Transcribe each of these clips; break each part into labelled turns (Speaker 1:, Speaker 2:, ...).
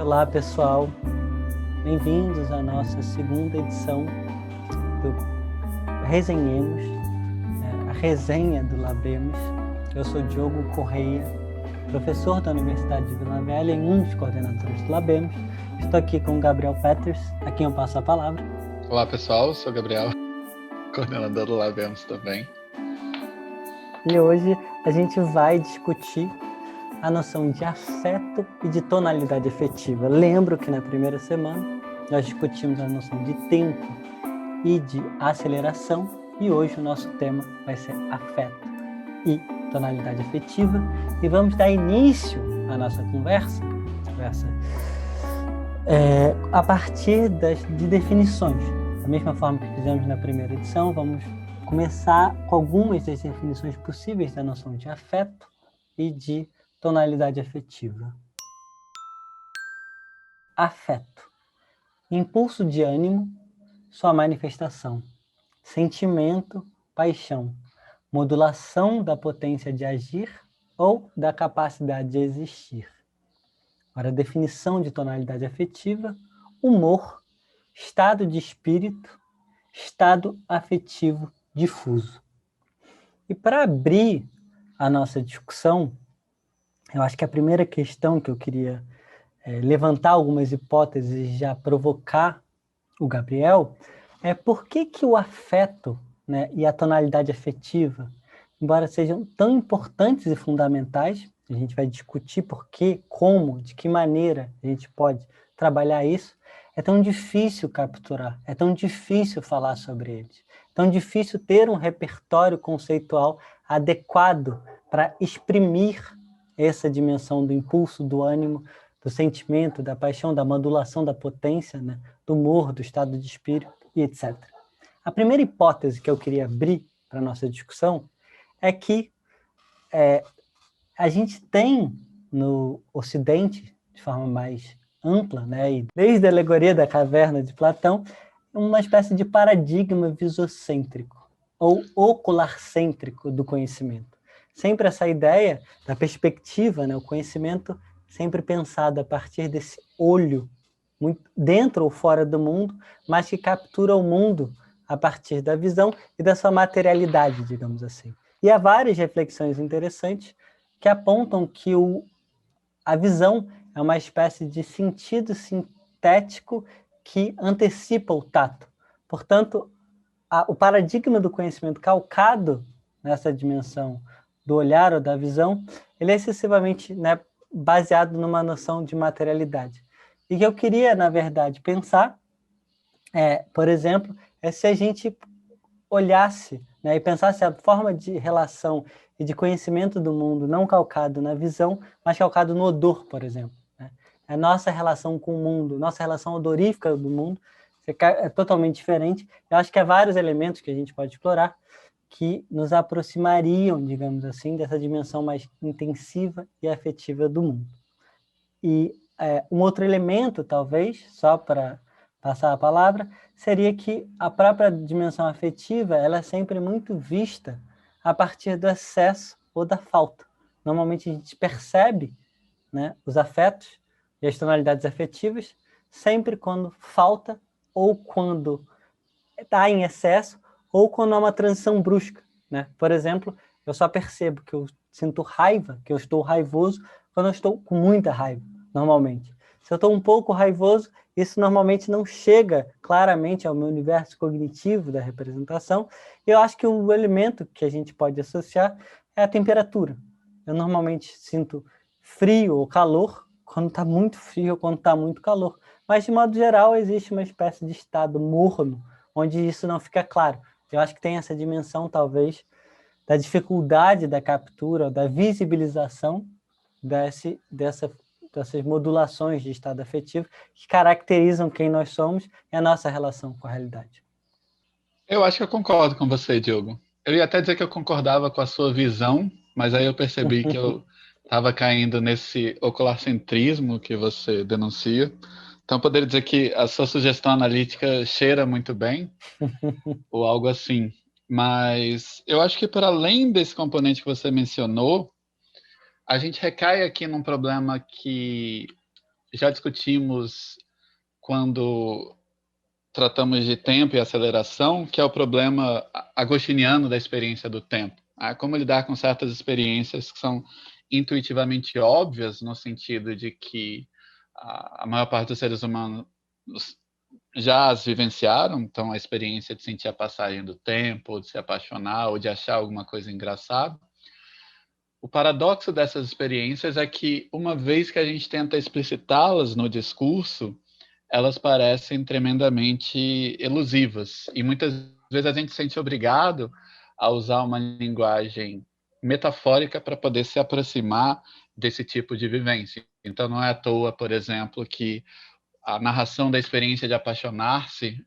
Speaker 1: Olá, pessoal. Bem-vindos à nossa segunda edição do Resenhemos, a resenha do Labemos. Eu sou Diogo Correia, professor da Universidade de Vila Velha e um dos coordenadores do Labemos. Estou aqui com o Gabriel Peters, a quem eu passo a palavra.
Speaker 2: Olá, pessoal. Eu sou o Gabriel, coordenador do Labemos também.
Speaker 1: E hoje a gente vai discutir a noção de afeto e de tonalidade afetiva. Lembro que na primeira semana nós discutimos a noção de tempo e de aceleração, e hoje o nosso tema vai ser afeto e tonalidade afetiva, e vamos dar início à nossa conversa a partir de definições. Da mesma forma que fizemos na primeira edição, vamos começar com algumas das definições possíveis da noção de afeto e de tonalidade afetiva. Afeto. Impulso de ânimo, sua manifestação. Sentimento, paixão. Modulação da potência de agir ou da capacidade de existir. Para definição de tonalidade afetiva, humor, estado de espírito, estado afetivo difuso. E para abrir a nossa discussão, eu acho que a primeira questão que eu queria levantar algumas hipóteses e já provocar o Gabriel é por que o afeto, né, e a tonalidade afetiva, embora sejam tão importantes e fundamentais, a gente vai discutir por quê, como, de que maneira a gente pode trabalhar isso, é tão difícil capturar, é tão difícil falar sobre eles, é tão difícil ter um repertório conceitual adequado para exprimir essa dimensão do impulso, do ânimo, do sentimento, da paixão, da modulação da potência, né, do humor, do estado de espírito e etc. A primeira hipótese que eu queria abrir para a nossa discussão é que a gente tem no Ocidente, de forma mais ampla, né, e desde a alegoria da caverna de Platão, uma espécie de paradigma visocêntrico ou ocularcêntrico do conhecimento. Sempre essa ideia da perspectiva, né, o conhecimento sempre pensado a partir desse olho, muito dentro ou fora do mundo, mas que captura o mundo a partir da visão e da sua materialidade, digamos assim. E há várias reflexões interessantes que apontam que a visão é uma espécie de sentido sintético que antecipa o tato. Portanto, o paradigma do conhecimento calcado nessa dimensão do olhar ou da visão, ele é excessivamente, né, baseado numa noção de materialidade. E que eu queria, na verdade, pensar, por exemplo, se a gente olhasse, né, e pensasse a forma de relação e de conhecimento do mundo não calcado na visão, mas calcado no odor, por exemplo. Né? A nossa relação com o mundo, nossa relação odorífica do mundo é totalmente diferente. Eu acho que há vários elementos que a gente pode explorar que nos aproximariam, digamos assim, dessa dimensão mais intensiva e afetiva do mundo. E um outro elemento, talvez, só para passar a palavra, seria que a própria dimensão afetiva ela é sempre muito vista a partir do excesso ou da falta. Normalmente a gente percebe, né, os afetos e as tonalidades afetivas sempre quando falta ou quando está em excesso ou quando há uma transição brusca, né? Por exemplo, eu só percebo que eu sinto raiva, que eu estou raivoso, quando eu estou com muita raiva, normalmente. Se eu estou um pouco raivoso, isso normalmente não chega claramente ao meu universo cognitivo da representação. E eu acho que o elemento que a gente pode associar é a temperatura. Eu normalmente sinto frio ou calor quando está muito frio ou quando está muito calor. Mas, de modo geral, existe uma espécie de estado morno, onde isso não fica claro. Eu acho que tem essa dimensão, talvez, da dificuldade da captura, da visibilização dessas modulações de estado afetivo que caracterizam quem nós somos e a nossa relação com a realidade.
Speaker 2: Eu acho que eu concordo com você, Diogo. Eu ia até dizer que eu concordava com a sua visão, mas aí eu percebi que eu estava caindo nesse ocularcentrismo que você denuncia. Então, eu poderia dizer que a sua sugestão analítica cheira muito bem, ou algo assim. Mas eu acho que, para além desse componente que você mencionou, a gente recai aqui num problema que já discutimos quando tratamos de tempo e aceleração, que é o problema agostiniano da experiência do tempo. Como lidar com certas experiências que são intuitivamente óbvias, no sentido de que a maior parte dos seres humanos já as vivenciaram, então a experiência de sentir a passagem do tempo, ou de se apaixonar, ou de achar alguma coisa engraçada. O paradoxo dessas experiências é que, uma vez que a gente tenta explicitá-las no discurso, elas parecem tremendamente elusivas. E muitas vezes a gente se sente obrigado a usar uma linguagem metafórica para poder se aproximar desse tipo de vivência. Então, não é à toa, por exemplo, que a narração da experiência de apaixonar-se,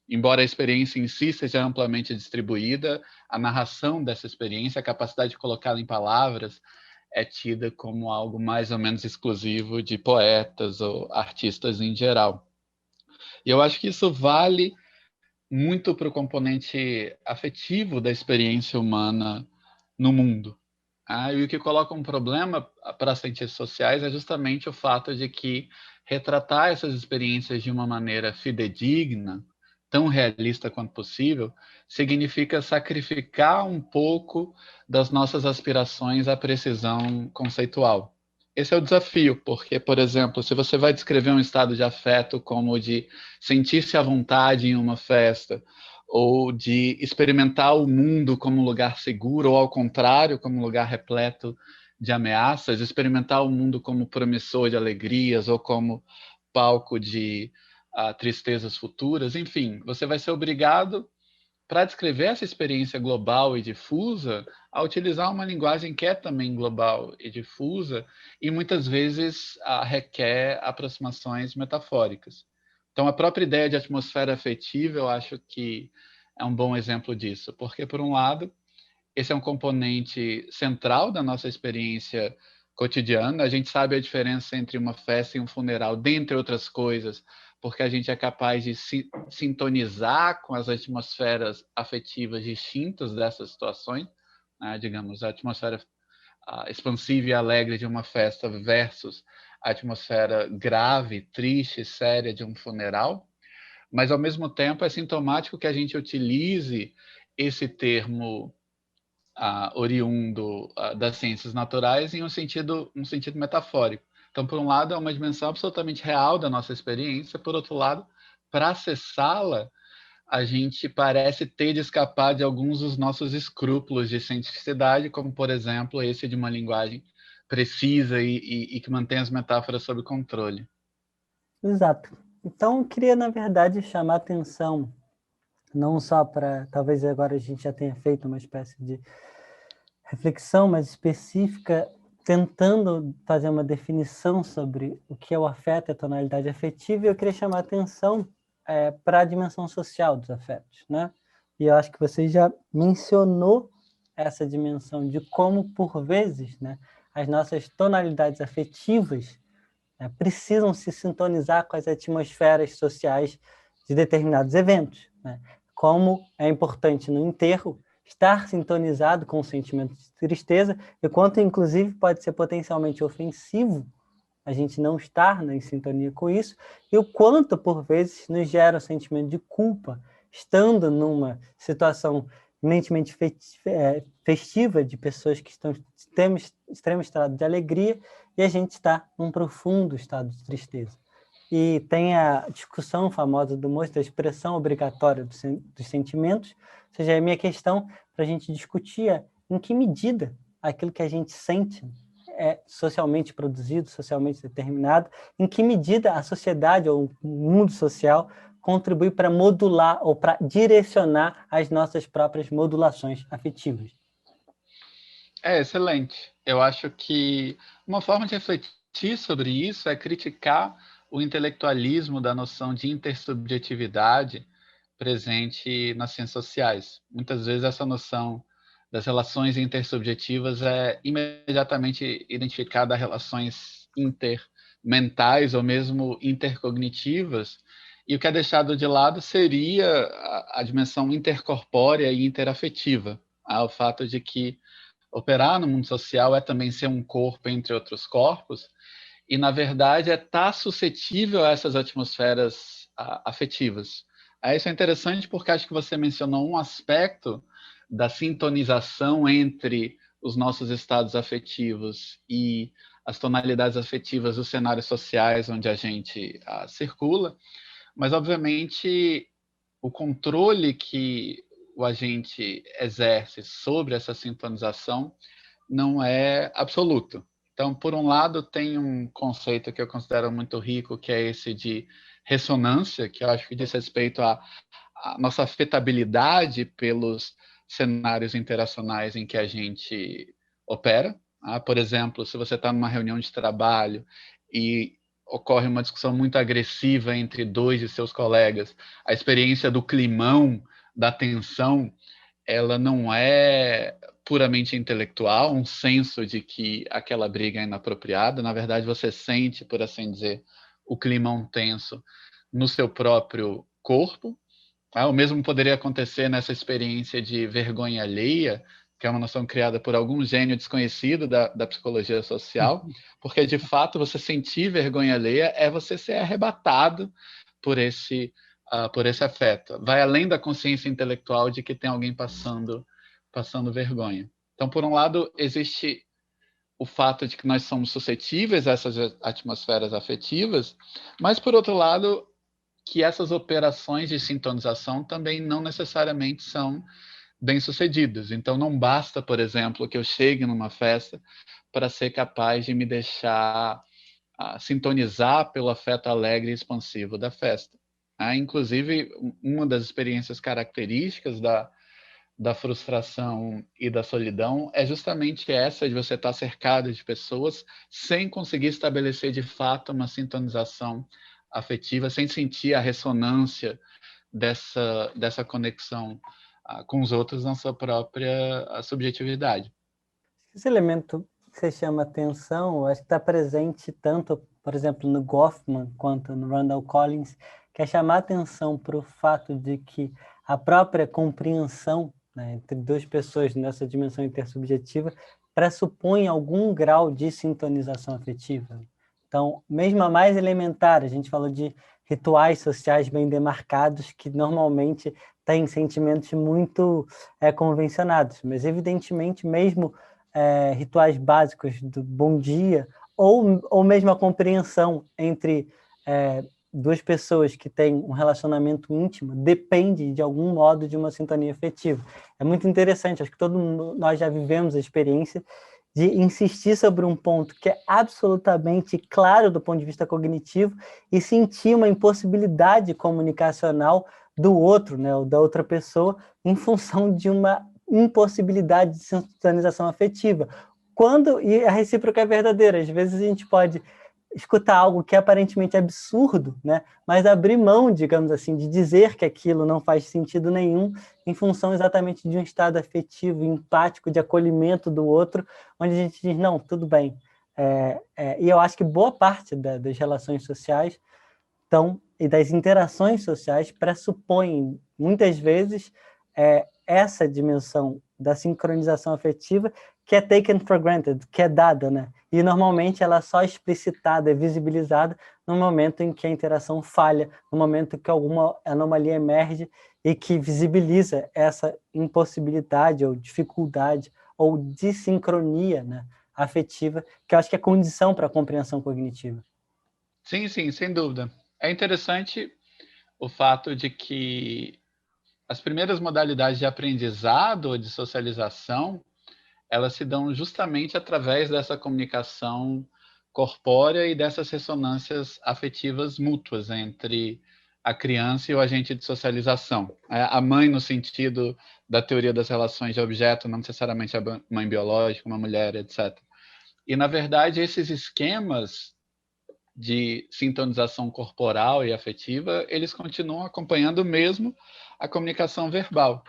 Speaker 2: embora a experiência em si seja amplamente distribuída, a narração dessa experiência, a capacidade de colocá-la em palavras, é tida como algo mais ou menos exclusivo de poetas ou artistas em geral. E eu acho que isso vale muito para o componente afetivo da experiência humana no mundo. E o que coloca um problema para as ciências sociais é justamente o fato de que retratar essas experiências de uma maneira fidedigna, tão realista quanto possível, significa sacrificar um pouco das nossas aspirações à precisão conceitual. Esse é o desafio, porque, por exemplo, se você vai descrever um estado de afeto como o de sentir-se à vontade em uma festa, ou de experimentar o mundo como um lugar seguro, ou ao contrário, como um lugar repleto de ameaças, experimentar o mundo como promissor de alegrias, ou como palco de tristezas futuras, enfim, você vai ser obrigado, para descrever essa experiência global e difusa, a utilizar uma linguagem que é também global e difusa, e muitas vezes requer aproximações metafóricas. Então, a própria ideia de atmosfera afetiva, eu acho que é um bom exemplo disso, porque, por um lado, esse é um componente central da nossa experiência cotidiana. A gente sabe a diferença entre uma festa e um funeral, dentre outras coisas, porque a gente é capaz de sintonizar com as atmosferas afetivas distintas dessas situações, né? Digamos, a atmosfera expansiva e alegre de uma festa versus a atmosfera grave, triste, séria de um funeral. Mas, ao mesmo tempo, é sintomático que a gente utilize esse termo oriundo das ciências naturais em um sentido metafórico. Então, por um lado, é uma dimensão absolutamente real da nossa experiência, por outro lado, para acessá-la, a gente parece ter de escapar de alguns dos nossos escrúpulos de cientificidade, como, por exemplo, esse de uma linguagem precisa e que mantém as metáforas sob controle.
Speaker 1: Exato. Então, eu queria, na verdade, chamar a atenção, não só para, talvez agora a gente já tenha feito uma espécie de reflexão mais específica, tentando fazer uma definição sobre o que é o afeto e a tonalidade afetiva, e eu queria chamar a atenção para a dimensão social dos afetos, né? E eu acho que você já mencionou essa dimensão de como, por vezes, né, as nossas tonalidades afetivas precisam se sintonizar com as atmosferas sociais de determinados eventos, né? Como é importante no enterro estar sintonizado com o sentimento de tristeza, e quanto, inclusive, pode ser potencialmente ofensivo a gente não estar em sintonia com isso, e o quanto, por vezes, nos gera o sentimento de culpa, estando numa situação eminentemente festiva, de pessoas que estão em extremo estado de alegria, e a gente está num profundo estado de tristeza. E tem a discussão famosa do Moço da expressão obrigatória dos sentimentos, ou seja, a minha questão para a gente discutir é em que medida aquilo que a gente sente é socialmente produzido, socialmente determinado, em que medida a sociedade ou o mundo social contribui para modular ou para direcionar as nossas próprias modulações afetivas.
Speaker 2: Excelente. Eu acho que uma forma de refletir sobre isso é criticar o intelectualismo da noção de intersubjetividade presente nas ciências sociais. Muitas vezes essa noção das relações intersubjetivas é imediatamente identificada a relações intermentais ou mesmo intercognitivas, e o que é deixado de lado seria a dimensão intercorpórea e interafetiva, o fato de que operar no mundo social é também ser um corpo entre outros corpos, e, na verdade, é estar suscetível a essas atmosferas afetivas. Isso é interessante porque acho que você mencionou um aspecto da sintonização entre os nossos estados afetivos e as tonalidades afetivas dos cenários sociais onde a gente circula, mas, obviamente, o controle que o agente exerce sobre essa sintonização não é absoluto. Então, por um lado, tem um conceito que eu considero muito rico, que é esse de ressonância, que eu acho que diz respeito à nossa afetabilidade pelos cenários interacionais em que a gente opera. Por exemplo, se você está numa reunião de trabalho e ocorre uma discussão muito agressiva entre dois de seus colegas, a experiência do climão, da tensão, ela não é puramente intelectual, um senso de que aquela briga é inapropriada. Na verdade, você sente, por assim dizer, o climão tenso no seu próprio corpo. O mesmo poderia acontecer nessa experiência de vergonha alheia, que é uma noção criada por algum gênio desconhecido da psicologia social, porque, de fato, você sentir vergonha alheia é você ser arrebatado por esse afeto. Vai além da consciência intelectual de que tem alguém passando vergonha. Então, por um lado, existe o fato de que nós somos suscetíveis a essas atmosferas afetivas, mas, por outro lado, que essas operações de sintonização também não necessariamente são bem-sucedidas. Então, não basta, por exemplo, que eu chegue numa festa para ser capaz de me deixar sintonizar pelo afeto alegre e expansivo da festa. Inclusive, uma das experiências características da frustração e da solidão é justamente essa de você estar cercado de pessoas sem conseguir estabelecer de fato uma sintonização afetiva, sem sentir a ressonância dessa conexão com os outros na sua própria subjetividade.
Speaker 1: Esse elemento que você chama atenção, eu acho que está presente tanto, por exemplo, no Goffman quanto no Randall Collins, que é chamar atenção para o fato de que a própria compreensão, né, entre duas pessoas nessa dimensão intersubjetiva pressupõe algum grau de sintonização afetiva. Então, mesmo a mais elementar, a gente falou de rituais sociais bem demarcados que normalmente têm sentimentos muito convencionados, mas evidentemente mesmo rituais básicos do bom dia, ou mesmo a compreensão entre duas pessoas que têm um relacionamento íntimo, depende de algum modo de uma sintonia afetiva. É muito interessante, acho que todos nós já vivemos a experiência de insistir sobre um ponto que é absolutamente claro do ponto de vista cognitivo e sentir uma impossibilidade comunicacional do outro, né, ou da outra pessoa, em função de uma impossibilidade de sintonização afetiva. E a recíproca é verdadeira, às vezes a gente pode escutar algo que é aparentemente absurdo, né, mas abrir mão, digamos assim, de dizer que aquilo não faz sentido nenhum em função exatamente de um estado afetivo, empático, de acolhimento do outro, onde a gente diz, não, tudo bem. E eu acho que boa parte das relações sociais e das interações sociais pressupõem, muitas vezes, essa dimensão da sincronização afetiva que é taken for granted, que é dada, né? E normalmente ela é só explicitada, é visibilizada no momento em que a interação falha, no momento que alguma anomalia emerge e que visibiliza essa impossibilidade ou dificuldade ou dissincronia, né, afetiva, que eu acho que é condição para a compreensão cognitiva.
Speaker 2: Sim, sim, sem dúvida. É interessante o fato de que as primeiras modalidades de aprendizado ou de socialização, elas se dão justamente através dessa comunicação corpórea e dessas ressonâncias afetivas mútuas entre a criança e o agente de socialização. A mãe, no sentido da teoria das relações de objeto, não necessariamente a mãe biológica, uma mulher, etc. E, na verdade, esses esquemas de sintonização corporal e afetiva, eles continuam acompanhando mesmo a comunicação verbal.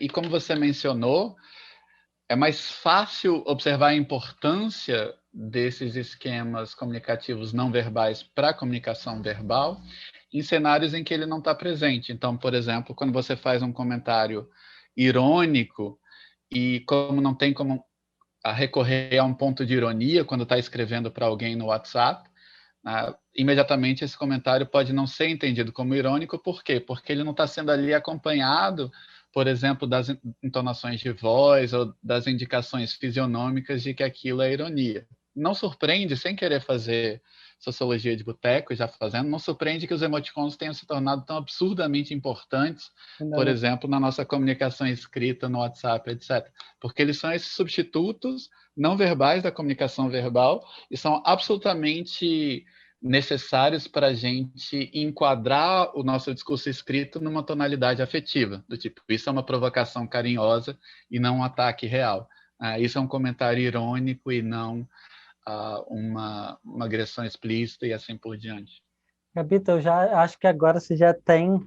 Speaker 2: E como você mencionou, é mais fácil observar a importância desses esquemas comunicativos não verbais para a comunicação verbal em cenários em que ele não está presente. Então, por exemplo, quando você faz um comentário irônico e como não tem como a recorrer a um ponto de ironia quando está escrevendo para alguém no WhatsApp, imediatamente esse comentário pode não ser entendido como irônico. Por quê? Porque ele não está sendo ali acompanhado, por exemplo, das entonações de voz ou das indicações fisionômicas de que aquilo é ironia. Não surpreende, sem querer fazer sociologia de boteco, já fazendo, não surpreende que os emoticons tenham se tornado tão absurdamente importantes, por exemplo, na nossa comunicação escrita no WhatsApp, etc. Porque eles são esses substitutos não verbais da comunicação verbal e são absolutamente necessários para a gente enquadrar o nosso discurso escrito numa tonalidade afetiva, do tipo, isso é uma provocação carinhosa e não um ataque real. Isso é um comentário irônico e não uma agressão explícita e assim por diante.
Speaker 1: Gabita, eu já acho que agora você já tem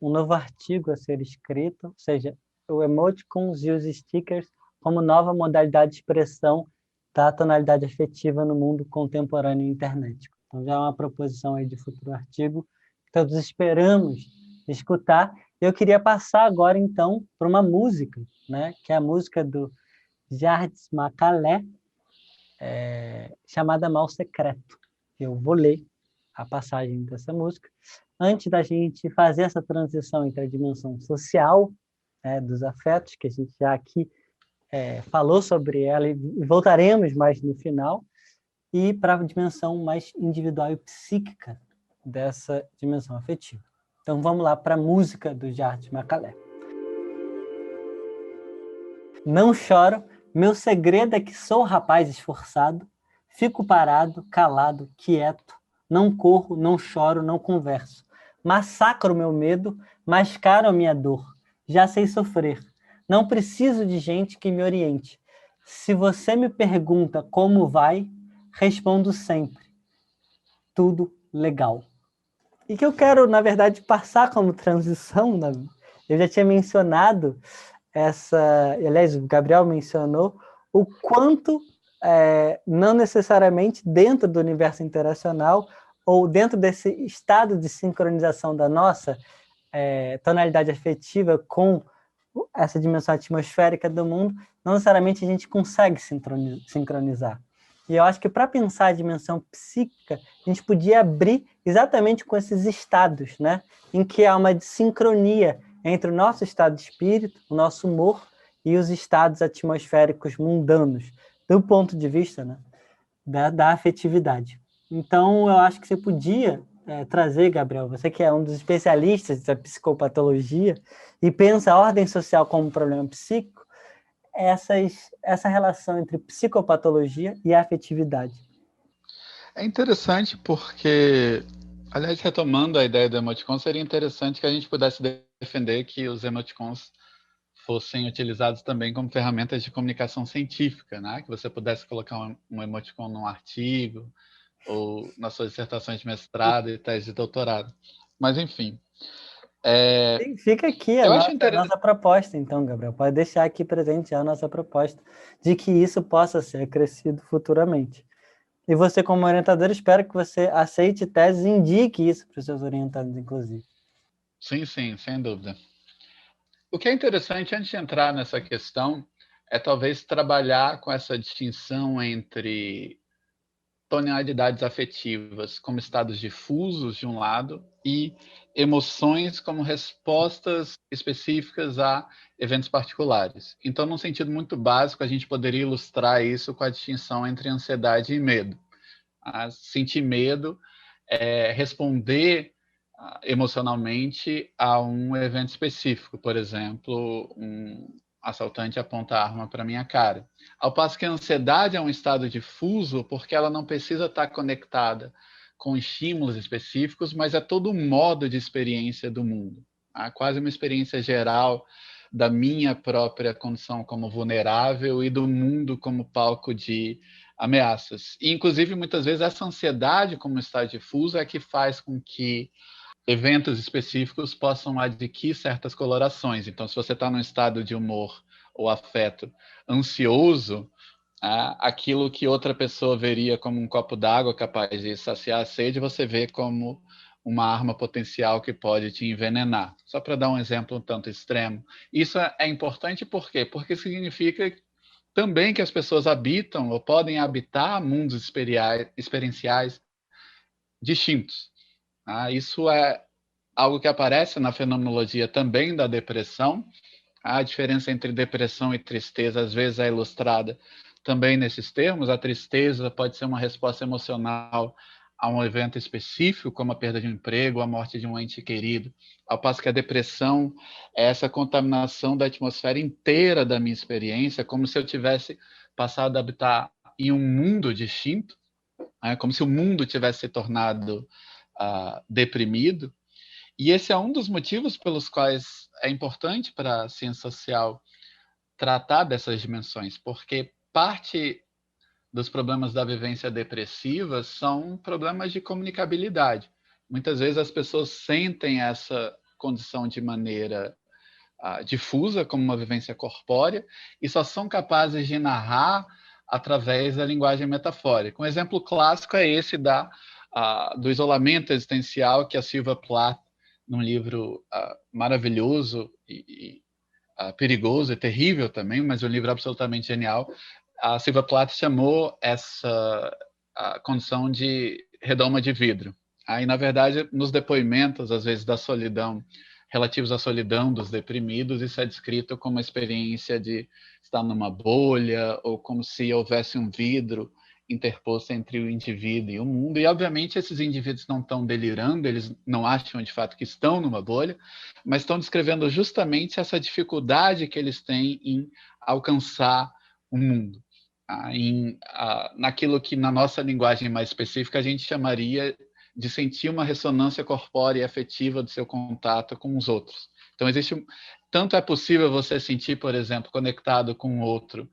Speaker 1: um novo artigo a ser escrito, ou seja, o emoticons e os stickers como nova modalidade de expressão da tonalidade afetiva no mundo contemporâneo internet. Então já é uma proposição aí de futuro artigo que todos esperamos escutar. Eu queria passar agora, então, para uma música, né, que é a música do Jardim Macalé, chamada Mal Secreto. Eu vou ler a passagem dessa música. Antes da gente fazer essa transição entre a dimensão social, dos afetos, que a gente já aqui falou sobre ela e voltaremos mais no final, e para a dimensão mais individual e psíquica dessa dimensão afetiva. Então vamos lá para a música do Jardim Macalé. Não choro, meu segredo é que sou rapaz esforçado, fico parado, calado, quieto, não corro, não choro, não converso. Massacro o meu medo, mascaro a minha dor. Já sei sofrer. Não preciso de gente que me oriente. Se você me pergunta como vai, respondo sempre. Tudo legal. E que eu quero, na verdade, passar como transição, eu já tinha mencionado aliás, o Gabriel mencionou o quanto, não necessariamente dentro do universo interacional ou dentro desse estado de sincronização da nossa tonalidade afetiva com essa dimensão atmosférica do mundo, não necessariamente a gente consegue sincronizar. E eu acho que para pensar a dimensão psíquica, a gente podia abrir exatamente com esses estados, né? Em que há uma sincronia entre o nosso estado de espírito, o nosso humor e os estados atmosféricos mundanos, do ponto de vista, né, da afetividade. Então, eu acho que você podia trazer, Gabriel, você que é um dos especialistas da psicopatologia e pensa a ordem social como um problema psíquico, essa relação entre psicopatologia e afetividade.
Speaker 2: É interessante porque, aliás, retomando a ideia do emoticon, seria interessante que a gente pudesse defender que os emoticons fossem utilizados também como ferramentas de comunicação científica, né? Que você pudesse colocar um emoticon num artigo ou nas suas dissertações de mestrado e tese de doutorado. Mas, enfim.
Speaker 1: Fica aqui a
Speaker 2: Eu acho
Speaker 1: nossa proposta, então, Gabriel. Pode deixar aqui presente já a nossa proposta de que isso possa ser acrescido futuramente. E você, como orientador, espero que você aceite teses e indique isso para os seus orientandos, inclusive.
Speaker 2: Sim, sim, sem dúvida. O que é interessante, antes de entrar nessa questão, é talvez trabalhar com essa distinção entre tonalidades afetivas como estados difusos, de um lado, e emoções como respostas específicas a eventos particulares. Então, num sentido muito básico, a gente poderia ilustrar isso com a distinção entre ansiedade e medo. Sentir medo é responder emocionalmente a um evento específico, por exemplo, um assaltante aponta a arma para minha cara. Ao passo que a ansiedade é um estado difuso, porque ela não precisa estar conectada com estímulos específicos, mas é todo um modo de experiência do mundo. Quase uma experiência geral da minha própria condição como vulnerável e do mundo como palco de ameaças. E, inclusive, muitas vezes, essa ansiedade como estado difuso é que faz com que eventos específicos possam adquirir certas colorações. Então, se você está num estado de humor ou afeto ansioso, aquilo que outra pessoa veria como um copo d'água capaz de saciar a sede, você vê como uma arma potencial que pode te envenenar. Só para dar um exemplo um tanto extremo. Isso é importante por quê? Porque significa também que as pessoas habitam ou podem habitar mundos experienciais distintos. Isso é algo que aparece na fenomenologia também da depressão. A diferença entre depressão e tristeza às vezes é ilustrada também nesses termos. A tristeza pode ser uma resposta emocional a um evento específico, como a perda de um emprego, a morte de um ente querido, ao passo que a depressão é essa contaminação da atmosfera inteira da minha experiência, como se eu tivesse passado a habitar em um mundo distinto, como se o mundo tivesse se tornado deprimido. E esse é um dos motivos pelos quais é importante para a ciência social tratar dessas dimensões, porque parte dos problemas da vivência depressiva são problemas de comunicabilidade. Muitas vezes as pessoas sentem essa condição de maneira difusa, como uma vivência corpórea, e só são capazes de narrar através da linguagem metafórica. Um exemplo clássico é esse do isolamento existencial que a Silvia Plath, num livro maravilhoso e perigoso e terrível também, mas um livro absolutamente genial, a Silvia Plath chamou essa condição de redoma de vidro. Aí, na verdade, nos depoimentos, às vezes, da solidão, relativos à solidão dos deprimidos, isso é descrito como uma experiência de estar numa bolha, ou como se houvesse um vidro interposto entre o indivíduo e o mundo. E, obviamente, esses indivíduos não estão delirando, eles não acham, de fato, que estão numa bolha, mas estão descrevendo justamente essa dificuldade que eles têm em alcançar o mundo. Naquilo que, na nossa linguagem mais específica, a gente chamaria de sentir uma ressonância corpórea e afetiva do seu contato com os outros. Então, tanto é possível você sentir, por exemplo, conectado com outro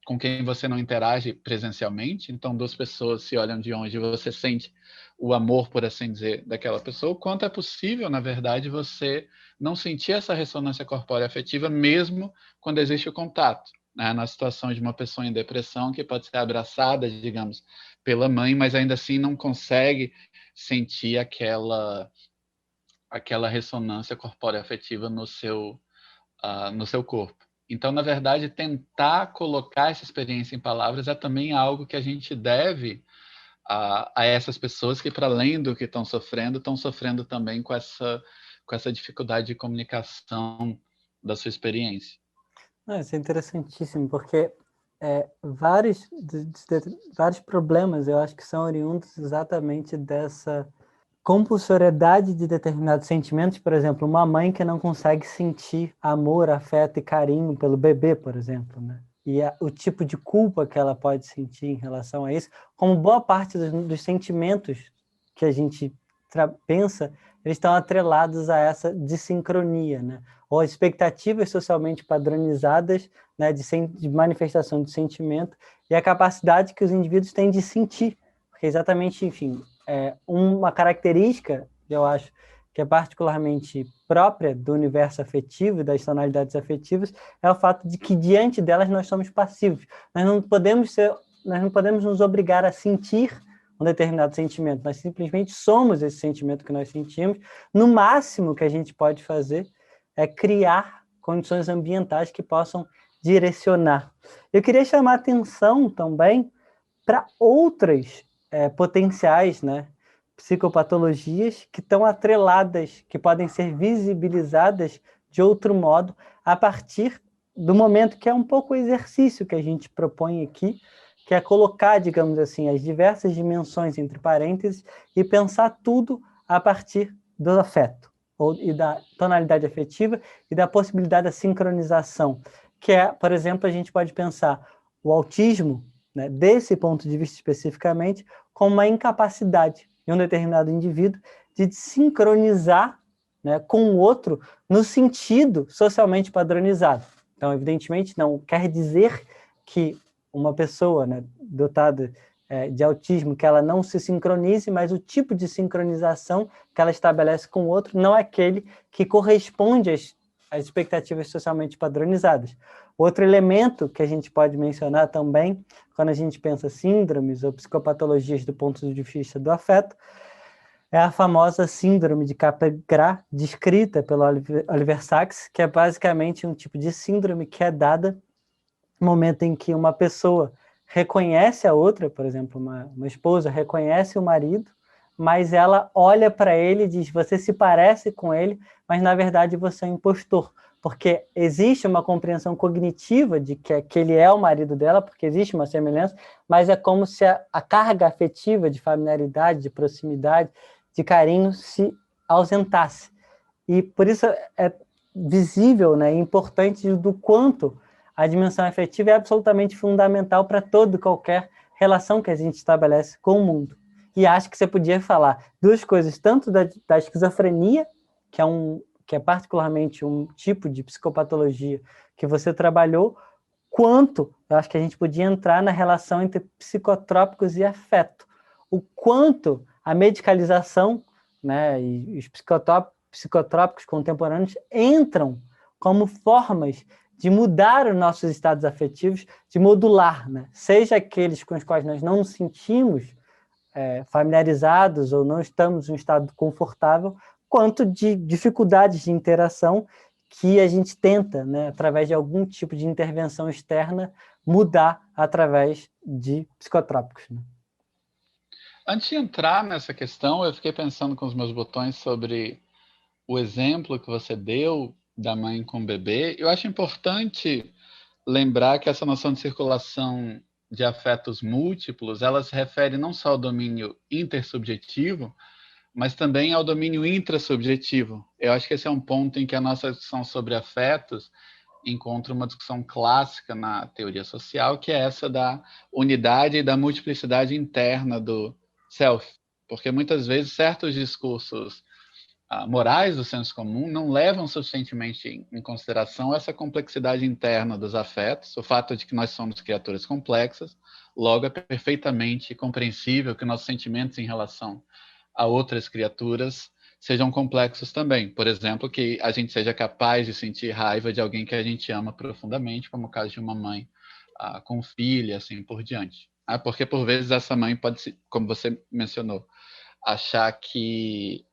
Speaker 2: com quem você não interage presencialmente. Então, duas pessoas se olham de onde você sente o amor, por assim dizer, daquela pessoa. Quanto é possível, na verdade, você não sentir essa ressonância corpórea afetiva mesmo quando existe o contato. Na situação de uma pessoa em depressão que pode ser abraçada, digamos, pela mãe, mas ainda assim não consegue sentir aquela ressonância corpórea afetiva no seu corpo. Então, na verdade, tentar colocar essa experiência em palavras é também algo que a gente deve a essas pessoas que, para além do que estão sofrendo também com essa dificuldade de comunicação da sua experiência.
Speaker 1: Isso é interessantíssimo, porque vários problemas eu acho que são oriundos exatamente dessa compulsoriedade de determinados sentimentos. Por exemplo, uma mãe que não consegue sentir amor, afeto e carinho pelo bebê, por exemplo, né? E o tipo de culpa que ela pode sentir em relação a isso, como boa parte dos sentimentos que a gente pensa, eles estão atrelados a essa desincronia, né? Ou expectativas socialmente padronizadas, né, de manifestação de sentimento e a capacidade que os indivíduos têm de sentir, porque exatamente, enfim, uma característica, eu acho, que é particularmente própria do universo afetivo e das tonalidades afetivas, é o fato de que diante delas nós somos passivos. Nós não podemos nos obrigar a sentir um determinado sentimento, nós simplesmente somos esse sentimento que nós sentimos. No máximo que a gente pode fazer é criar condições ambientais que possam direcionar. Eu queria chamar a atenção também para outras potenciais, né, psicopatologias que estão atreladas, que podem ser visibilizadas de outro modo a partir do momento que é um pouco o exercício que a gente propõe aqui, que é colocar, digamos assim, as diversas dimensões entre parênteses e pensar tudo a partir do afeto e da tonalidade afetiva e da possibilidade da sincronização, que é, por exemplo, a gente pode pensar o autismo, né, desse ponto de vista especificamente, como uma incapacidade de um determinado indivíduo de sincronizar, né, com o outro no sentido socialmente padronizado. Então, evidentemente, não quer dizer que uma pessoa, né, dotada de autismo, que ela não se sincronize, mas o tipo de sincronização que ela estabelece com o outro não é aquele que corresponde às expectativas socialmente padronizadas. Outro elemento que a gente pode mencionar também, quando a gente pensa síndromes ou psicopatologias do ponto de vista do afeto, é a famosa síndrome de Capgras, descrita pelo Oliver Sacks, que é basicamente um tipo de síndrome que é dada momento em que uma pessoa reconhece a outra, por exemplo, uma esposa reconhece o marido, mas ela olha para ele e diz, você se parece com ele, mas na verdade você é um impostor, porque existe uma compreensão cognitiva de que ele é o marido dela, porque existe uma semelhança, mas é como se a carga afetiva de familiaridade, de proximidade, de carinho se ausentasse. E por isso é visível, né, importante do quanto a dimensão afetiva é absolutamente fundamental para toda e qualquer relação que a gente estabelece com o mundo. E acho que você podia falar duas coisas, tanto da esquizofrenia, que é particularmente um tipo de psicopatologia que você trabalhou, quanto, eu acho que a gente podia entrar na relação entre psicotrópicos e afeto. O quanto a medicalização, né, e os psicotrópicos contemporâneos entram como formas de mudar os nossos estados afetivos, de modular, né? Seja aqueles com os quais nós não nos sentimos familiarizados ou não estamos em um estado confortável, quanto de dificuldades de interação que a gente tenta, né, através de algum tipo de intervenção externa, mudar através de psicotrópicos. Né?
Speaker 2: Antes de entrar nessa questão, eu fiquei pensando com os meus botões sobre o exemplo que você deu da mãe com o bebê. Eu acho importante lembrar que essa noção de circulação de afetos múltiplos, ela se refere não só ao domínio intersubjetivo, mas também ao domínio intrasubjetivo. Eu acho que esse é um ponto em que a nossa discussão sobre afetos encontra uma discussão clássica na teoria social, que é essa da unidade e da multiplicidade interna do self. Porque muitas vezes certos discursos morais do senso comum não levam suficientemente em consideração essa complexidade interna dos afetos, o fato de que nós somos criaturas complexas, logo é perfeitamente compreensível que nossos sentimentos em relação a outras criaturas sejam complexos também. Por exemplo, que a gente seja capaz de sentir raiva de alguém que a gente ama profundamente, como o caso de uma mãe com filha, assim por diante. Porque por vezes essa mãe pode, como você mencionou, achar que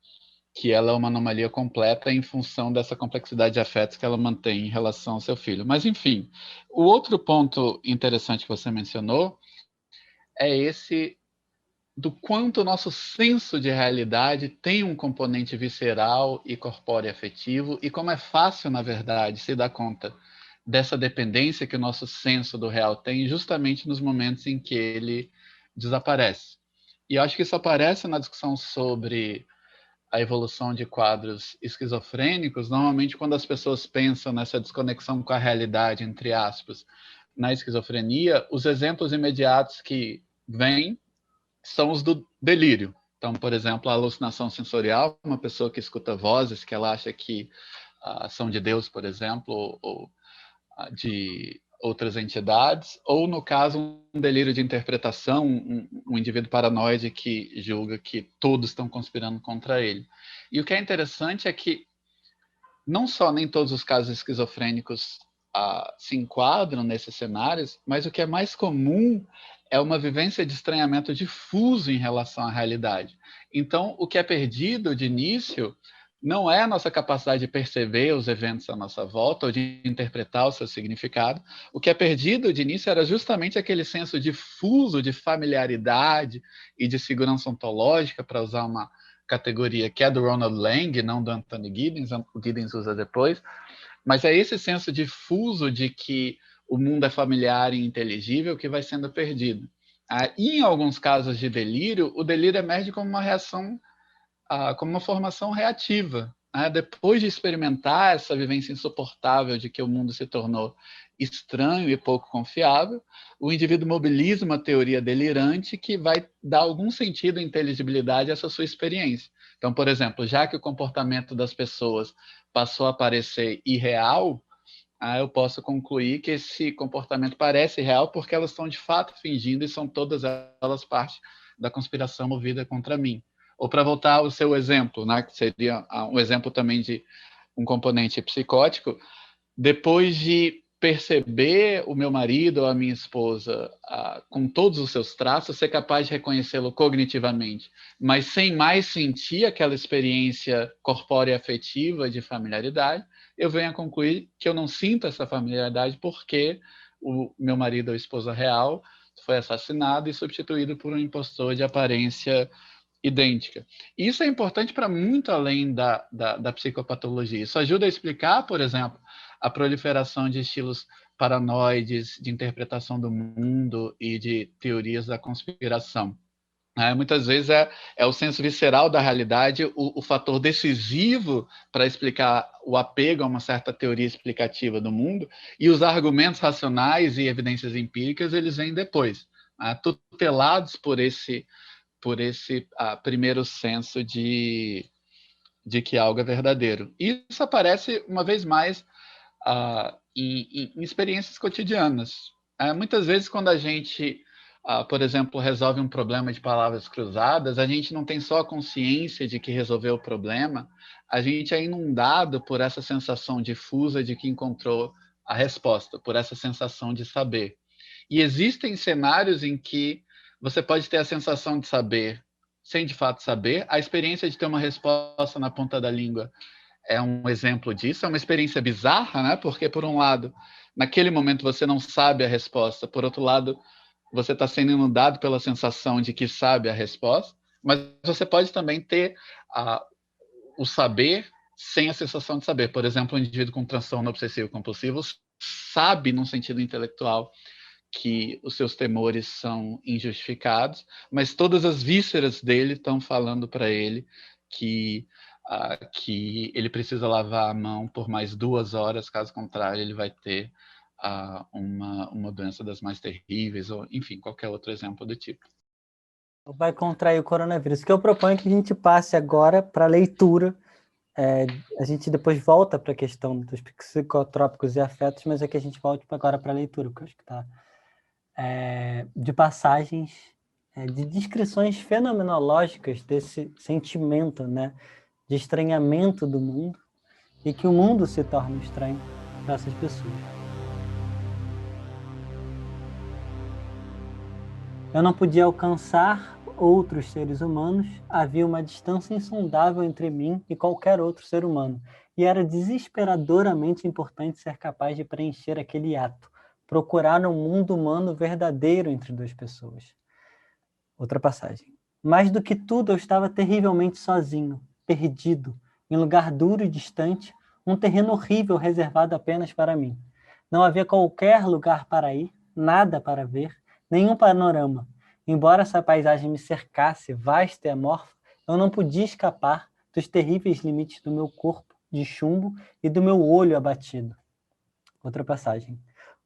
Speaker 2: ela é uma anomalia completa em função dessa complexidade de afetos que ela mantém em relação ao seu filho. Mas, enfim, o outro ponto interessante que você mencionou é esse do quanto o nosso senso de realidade tem um componente visceral e corpóreo afetivo e como é fácil, na verdade, se dar conta dessa dependência que o nosso senso do real tem justamente nos momentos em que ele desaparece. E eu acho que isso aparece na discussão sobre a evolução de quadros esquizofrênicos, normalmente quando as pessoas pensam nessa desconexão com a realidade, entre aspas, na esquizofrenia, os exemplos imediatos que vêm são os do delírio. Então, por exemplo, a alucinação sensorial, uma pessoa que escuta vozes que ela acha que são de Deus, por exemplo, ou de outras entidades, ou no caso um delírio de interpretação, um indivíduo paranoide que julga que todos estão conspirando contra ele. E o que é interessante é que não só nem todos os casos esquizofrênicos se enquadram nesses cenários, mas o que é mais comum é uma vivência de estranhamento difuso em relação à realidade. Então, o que é perdido de início não é a nossa capacidade de perceber os eventos à nossa volta ou de interpretar o seu significado. O que é perdido de início era justamente aquele senso difuso de familiaridade e de segurança ontológica, para usar uma categoria que é do Ronald Lang, não do Anthony Giddens, o Giddens usa depois, mas é esse senso difuso de que o mundo é familiar e inteligível que vai sendo perdido. E em alguns casos de delírio, o delírio emerge como uma reação, como uma formação reativa. Depois de experimentar essa vivência insuportável de que o mundo se tornou estranho e pouco confiável, o indivíduo mobiliza uma teoria delirante que vai dar algum sentido e inteligibilidade a essa sua experiência. Então, por exemplo, já que o comportamento das pessoas passou a parecer irreal, eu posso concluir que esse comportamento parece real porque elas estão de fato fingindo e são todas elas parte da conspiração movida contra mim. Ou para voltar ao seu exemplo, né, que seria um exemplo também de um componente psicótico, depois de perceber o meu marido ou a minha esposa com todos os seus traços, ser capaz de reconhecê-lo cognitivamente, mas sem mais sentir aquela experiência corpórea e afetiva de familiaridade, eu venho a concluir que eu não sinto essa familiaridade porque o meu marido ou esposa real foi assassinado e substituído por um impostor de aparência idêntica. Isso é importante para muito além da psicopatologia. Isso ajuda a explicar, por exemplo, a proliferação de estilos paranoides, de interpretação do mundo e de teorias da conspiração. Muitas vezes é o senso visceral da realidade o fator decisivo para explicar o apego a uma certa teoria explicativa do mundo, e os argumentos racionais e evidências empíricas eles vêm depois, tutelados por esse primeiro senso de que algo é verdadeiro. Isso aparece uma vez mais em experiências cotidianas. Muitas vezes, quando a gente, por exemplo, resolve um problema de palavras cruzadas, a gente não tem só a consciência de que resolveu o problema, a gente é inundado por essa sensação difusa de que encontrou a resposta, por essa sensação de saber. E existem cenários em que você pode ter a sensação de saber sem de fato saber. A experiência de ter uma resposta na ponta da língua é um exemplo disso. É uma experiência bizarra, né? Porque, por um lado, naquele momento você não sabe a resposta. Por outro lado, você está sendo inundado pela sensação de que sabe a resposta. Mas você pode também ter o saber sem a sensação de saber. Por exemplo, um indivíduo com transtorno obsessivo compulsivo sabe, num sentido intelectual, que os seus temores são injustificados, mas todas as vísceras dele estão falando para ele que ele precisa lavar a mão por mais 2 horas, caso contrário ele vai ter uma doença das mais terríveis, ou enfim, qualquer outro exemplo do tipo.
Speaker 1: Vai contrair o coronavírus. O que eu proponho é que a gente passe agora para a leitura. A gente depois volta para a questão dos psicotrópicos e afetos, mas é que a gente volte agora para a leitura, porque eu acho que está de passagens, de descrições fenomenológicas desse sentimento, né, de estranhamento do mundo, e que o mundo se torna estranho para essas pessoas. Eu não podia alcançar outros seres humanos, havia uma distância insondável entre mim e qualquer outro ser humano, e era desesperadoramente importante ser capaz de preencher aquele ato, procurar um mundo humano verdadeiro entre 2 pessoas. Outra passagem. Mais do que tudo, eu estava terrivelmente sozinho, perdido, em lugar duro e distante, um terreno horrível reservado apenas para mim. Não havia qualquer lugar para ir, nada para ver, nenhum panorama. Embora essa paisagem me cercasse, vasta e amorfa, eu não podia escapar dos terríveis limites do meu corpo de chumbo e do meu olho abatido. Outra passagem.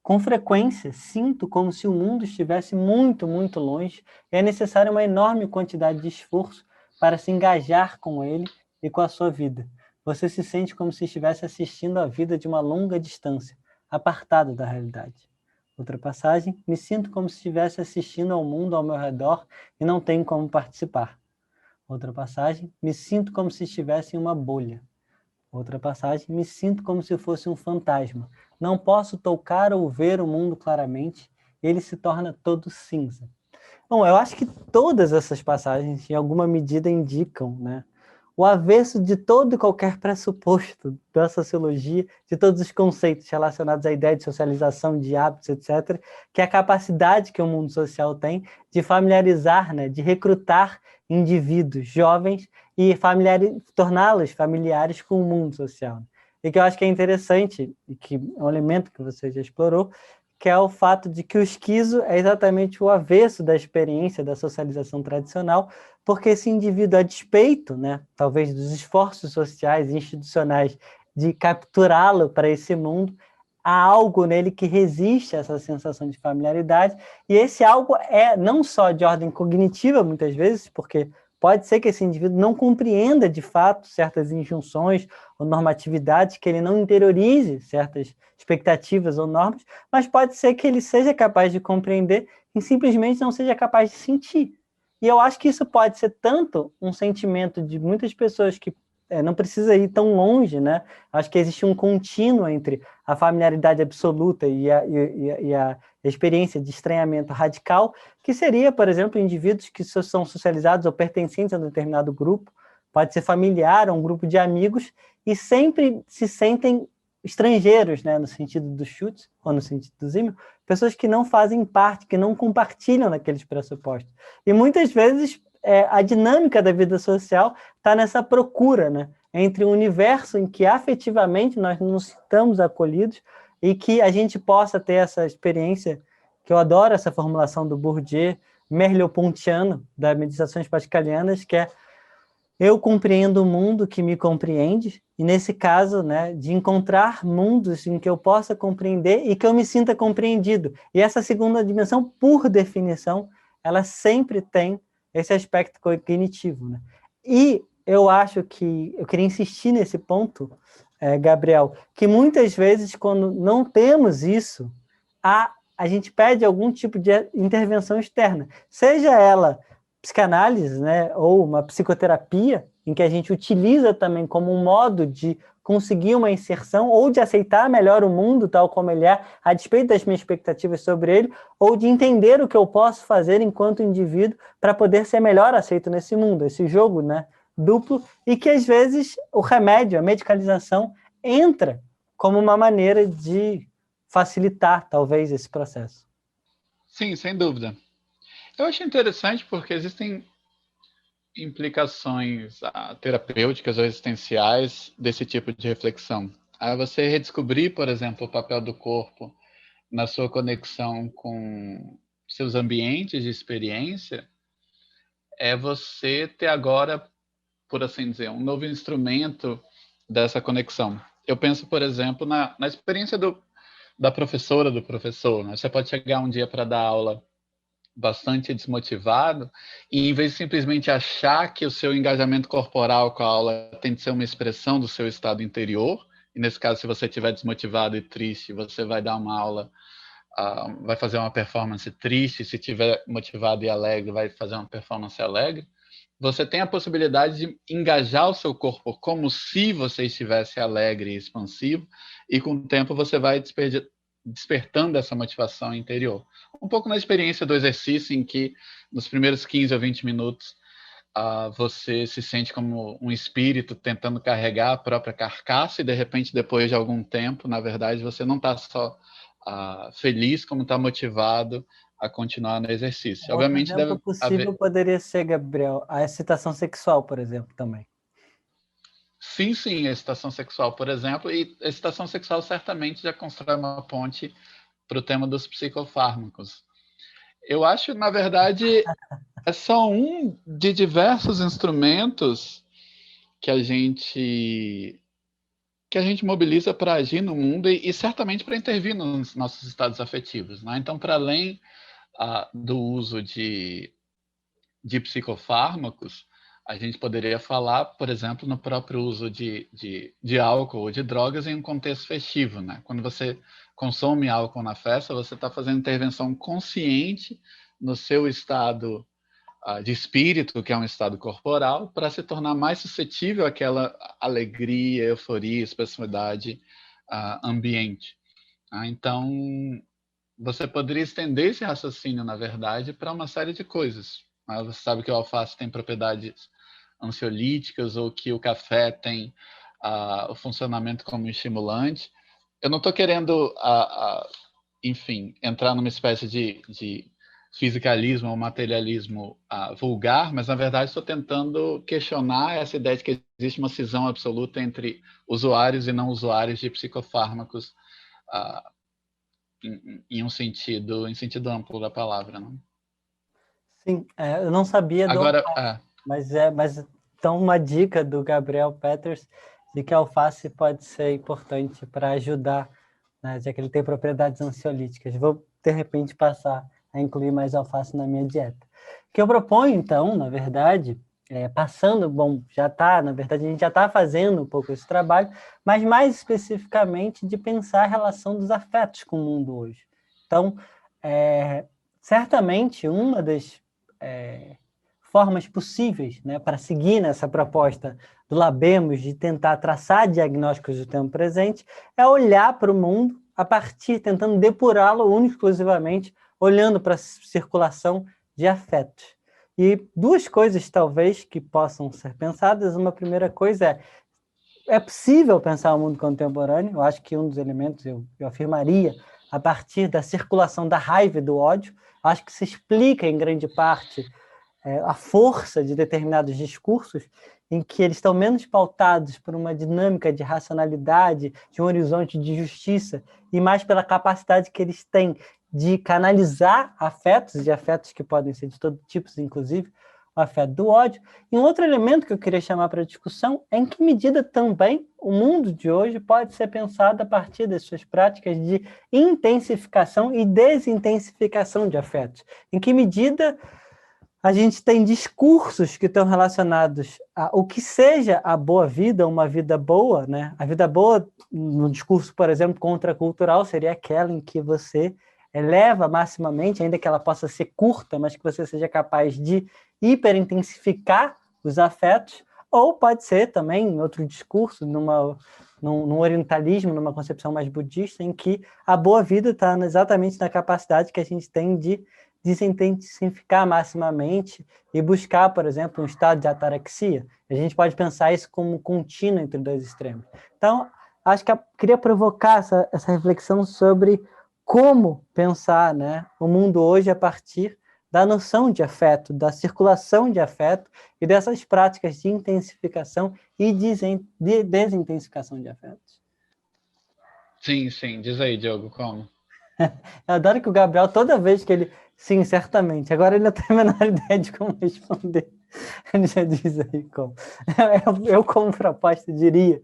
Speaker 1: Com frequência, sinto como se o mundo estivesse muito, muito longe e é necessária uma enorme quantidade de esforço para se engajar com ele e com a sua vida. Você se sente como se estivesse assistindo à vida de uma longa distância, apartado da realidade. Outra passagem. Me sinto como se estivesse assistindo ao mundo ao meu redor e não tenho como participar. Outra passagem. Me sinto como se estivesse em uma bolha. Outra passagem. Me sinto como se fosse um fantasma. Não posso tocar ou ver o mundo claramente. Ele se torna todo cinza. Bom, eu acho que todas essas passagens, em alguma medida, indicam, né, o avesso de todo e qualquer pressuposto da sociologia, de todos os conceitos relacionados à ideia de socialização, de hábitos, etc., que é a capacidade que o mundo social tem de familiarizar, né, de recrutar indivíduos jovens e torná-los familiares com o mundo social. E que eu acho que é interessante, e que é um elemento que você já explorou, que é o fato de que o esquizo é exatamente o avesso da experiência da socialização tradicional, porque esse indivíduo, a despeito, né, talvez dos esforços sociais e institucionais de capturá-lo para esse mundo, há algo nele que resiste a essa sensação de familiaridade, e esse algo é não só de ordem cognitiva, muitas vezes, porque pode ser que esse indivíduo não compreenda, de fato, certas injunções ou normatividades, que ele não interiorize certas expectativas ou normas, mas pode ser que ele seja capaz de compreender e simplesmente não seja capaz de sentir. E eu acho que isso pode ser tanto um sentimento de muitas pessoas que não precisa ir tão longe, né? Acho que existe um contínuo entre a familiaridade absoluta e a experiência de estranhamento radical, que seria, por exemplo, indivíduos que são socializados ou pertencentes a um determinado grupo, pode ser familiar, a um grupo de amigos, e sempre se sentem estrangeiros, né, no sentido do Schutz, ou no sentido do Zimmel, pessoas que não fazem parte, que não compartilham daqueles pressupostos. E muitas vezes a dinâmica da vida social está nessa procura, né, entre um universo em que afetivamente nós não estamos acolhidos e que a gente possa ter essa experiência, que eu adoro essa formulação do Bourdieu, merleau-pontiano, das meditações pascalianas, que é eu compreendo o mundo que me compreende, e nesse caso, né, de encontrar mundos em que eu possa compreender e que eu me sinta compreendido. E essa segunda dimensão, por definição, ela sempre tem esse aspecto cognitivo, né? E eu acho que, eu queria insistir nesse ponto, Gabriel, que muitas vezes, quando não temos isso, a gente pede algum tipo de intervenção externa, seja ela psicanálise, né, ou uma psicoterapia, em que a gente utiliza também como um modo de conseguir uma inserção ou de aceitar melhor o mundo tal como ele é, a despeito das minhas expectativas sobre ele, ou de entender o que eu posso fazer enquanto indivíduo para poder ser melhor aceito nesse mundo, esse jogo, né, duplo, e que às vezes o remédio, a medicalização, entra como uma maneira de facilitar, talvez, esse processo.
Speaker 2: Sim, sem dúvida. Eu acho interessante porque existem implicações terapêuticas ou existenciais desse tipo de reflexão. Você redescobrir, por exemplo, o papel do corpo na sua conexão com seus ambientes de experiência é você ter agora, por assim dizer, um novo instrumento dessa conexão. Eu penso, por exemplo, na experiência da professora, do professor. Né? Você pode chegar um dia para dar aula bastante desmotivado e, em vez de simplesmente achar que o seu engajamento corporal com a aula tem de ser uma expressão do seu estado interior, e nesse caso, se você estiver desmotivado e triste, você vai dar uma aula, vai fazer uma performance triste, se estiver motivado e alegre, vai fazer uma performance alegre, você tem a possibilidade de engajar o seu corpo como se você estivesse alegre e expansivo, e com o tempo você vai despertando essa motivação interior. Um pouco na experiência do exercício, em que nos primeiros 15 ou 20 minutos você se sente como um espírito tentando carregar a própria carcaça, e de repente, depois de algum tempo, na verdade, você não está só feliz, como está motivado a continuar no exercício.
Speaker 1: Outro
Speaker 2: Obviamente
Speaker 1: exemplo
Speaker 2: deve
Speaker 1: possível
Speaker 2: haver...
Speaker 1: poderia ser, Gabriel, a excitação sexual, por exemplo, também.
Speaker 2: Sim, sim, a excitação sexual, por exemplo, e a excitação sexual certamente já constrói uma ponte para o tema dos psicofármacos. Eu acho, na verdade, é só um de diversos instrumentos que a gente mobiliza para agir no mundo e certamente para intervir nos nossos estados afetivos. Né? Então, para além do uso de psicofármacos, a gente poderia falar, por exemplo, no próprio uso de álcool ou de drogas em um contexto festivo. Né? Quando você consome álcool na festa, você está fazendo intervenção consciente no seu estado de espírito, que é um estado corporal, para se tornar mais suscetível àquela alegria, euforia, expressividade ambiente. Então, você poderia estender esse raciocínio, na verdade, para uma série de coisas. Você sabe que o alface tem propriedades ansiolíticas, ou que o café tem o funcionamento como estimulante. Eu não estou querendo, enfim, entrar numa espécie de fisicalismo ou materialismo vulgar, mas, na verdade, estou tentando questionar essa ideia de que existe uma cisão absoluta entre usuários e não usuários de psicofármacos em sentido amplo da palavra. Não?
Speaker 1: Sim, eu não sabia do
Speaker 2: Agora,
Speaker 1: alface, mas então uma dica do Gabriel Peters de que a alface pode ser importante para ajudar, né, já que ele tem propriedades ansiolíticas. Vou, de repente, passar a incluir mais alface na minha dieta. O que eu proponho, então, na verdade, passando, bom, na verdade, a gente já está fazendo um pouco esse trabalho, mas mais especificamente de pensar a relação dos afetos com o mundo hoje. Então, certamente, uma das formas possíveis, né, para seguir nessa proposta do Labemos de tentar traçar diagnósticos do tempo presente é olhar para o mundo a partir, tentando depurá-lo único e exclusivamente, olhando para a circulação de afetos. E duas coisas, talvez, que possam ser pensadas. Uma primeira coisa é possível pensar o mundo contemporâneo. Eu acho que um dos elementos, eu afirmaria, a partir da circulação da raiva e do ódio, acho que se explica, em grande parte, a força de determinados discursos em que eles estão menos pautados por uma dinâmica de racionalidade, de um horizonte de justiça, e mais pela capacidade que eles têm de canalizar afetos, e afetos que podem ser de todo tipo, inclusive o afeto do ódio. E um outro elemento que eu queria chamar para a discussão é em que medida também o mundo de hoje pode ser pensado a partir das suas práticas de intensificação e desintensificação de afetos. Em que medida a gente tem discursos que estão relacionados a o que seja a boa vida, uma vida boa, né? A vida boa, no discurso, por exemplo, contracultural, seria aquela em que você eleva maximamente, ainda que ela possa ser curta, mas que você seja capaz de hiperintensificar os afetos, ou pode ser também, em outro discurso, num orientalismo, numa concepção mais budista, em que a boa vida está exatamente na capacidade que a gente tem de desintensificar maximamente e buscar, por exemplo, um estado de ataraxia. A gente pode pensar isso como contínuo entre dois extremos. Então, acho que eu queria provocar essa reflexão sobre como pensar, né, o mundo hoje a partir da noção de afeto, da circulação de afeto e dessas práticas de intensificação e de desintensificação de afetos.
Speaker 2: Sim, sim. Diz aí, Diogo, como?
Speaker 1: Eu adoro que o Gabriel, toda vez que ele... Sim, certamente. Agora ele não tem a menor ideia de como responder. Ele já diz aí como. Eu como proposta, diria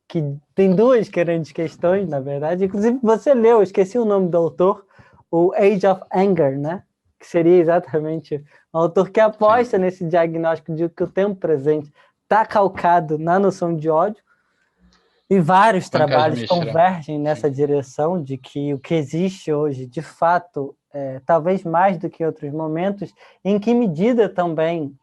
Speaker 1: que tem duas grandes questões, na verdade. Inclusive, você leu, esqueci o nome do autor, o Age of Anger, né? Que seria exatamente um autor que aposta nesse diagnóstico de que o tempo presente está calcado na noção de ódio. E vários trabalhos convergem nessa direção de que o que existe hoje, de fato, talvez mais do que em outros momentos, em que medida também,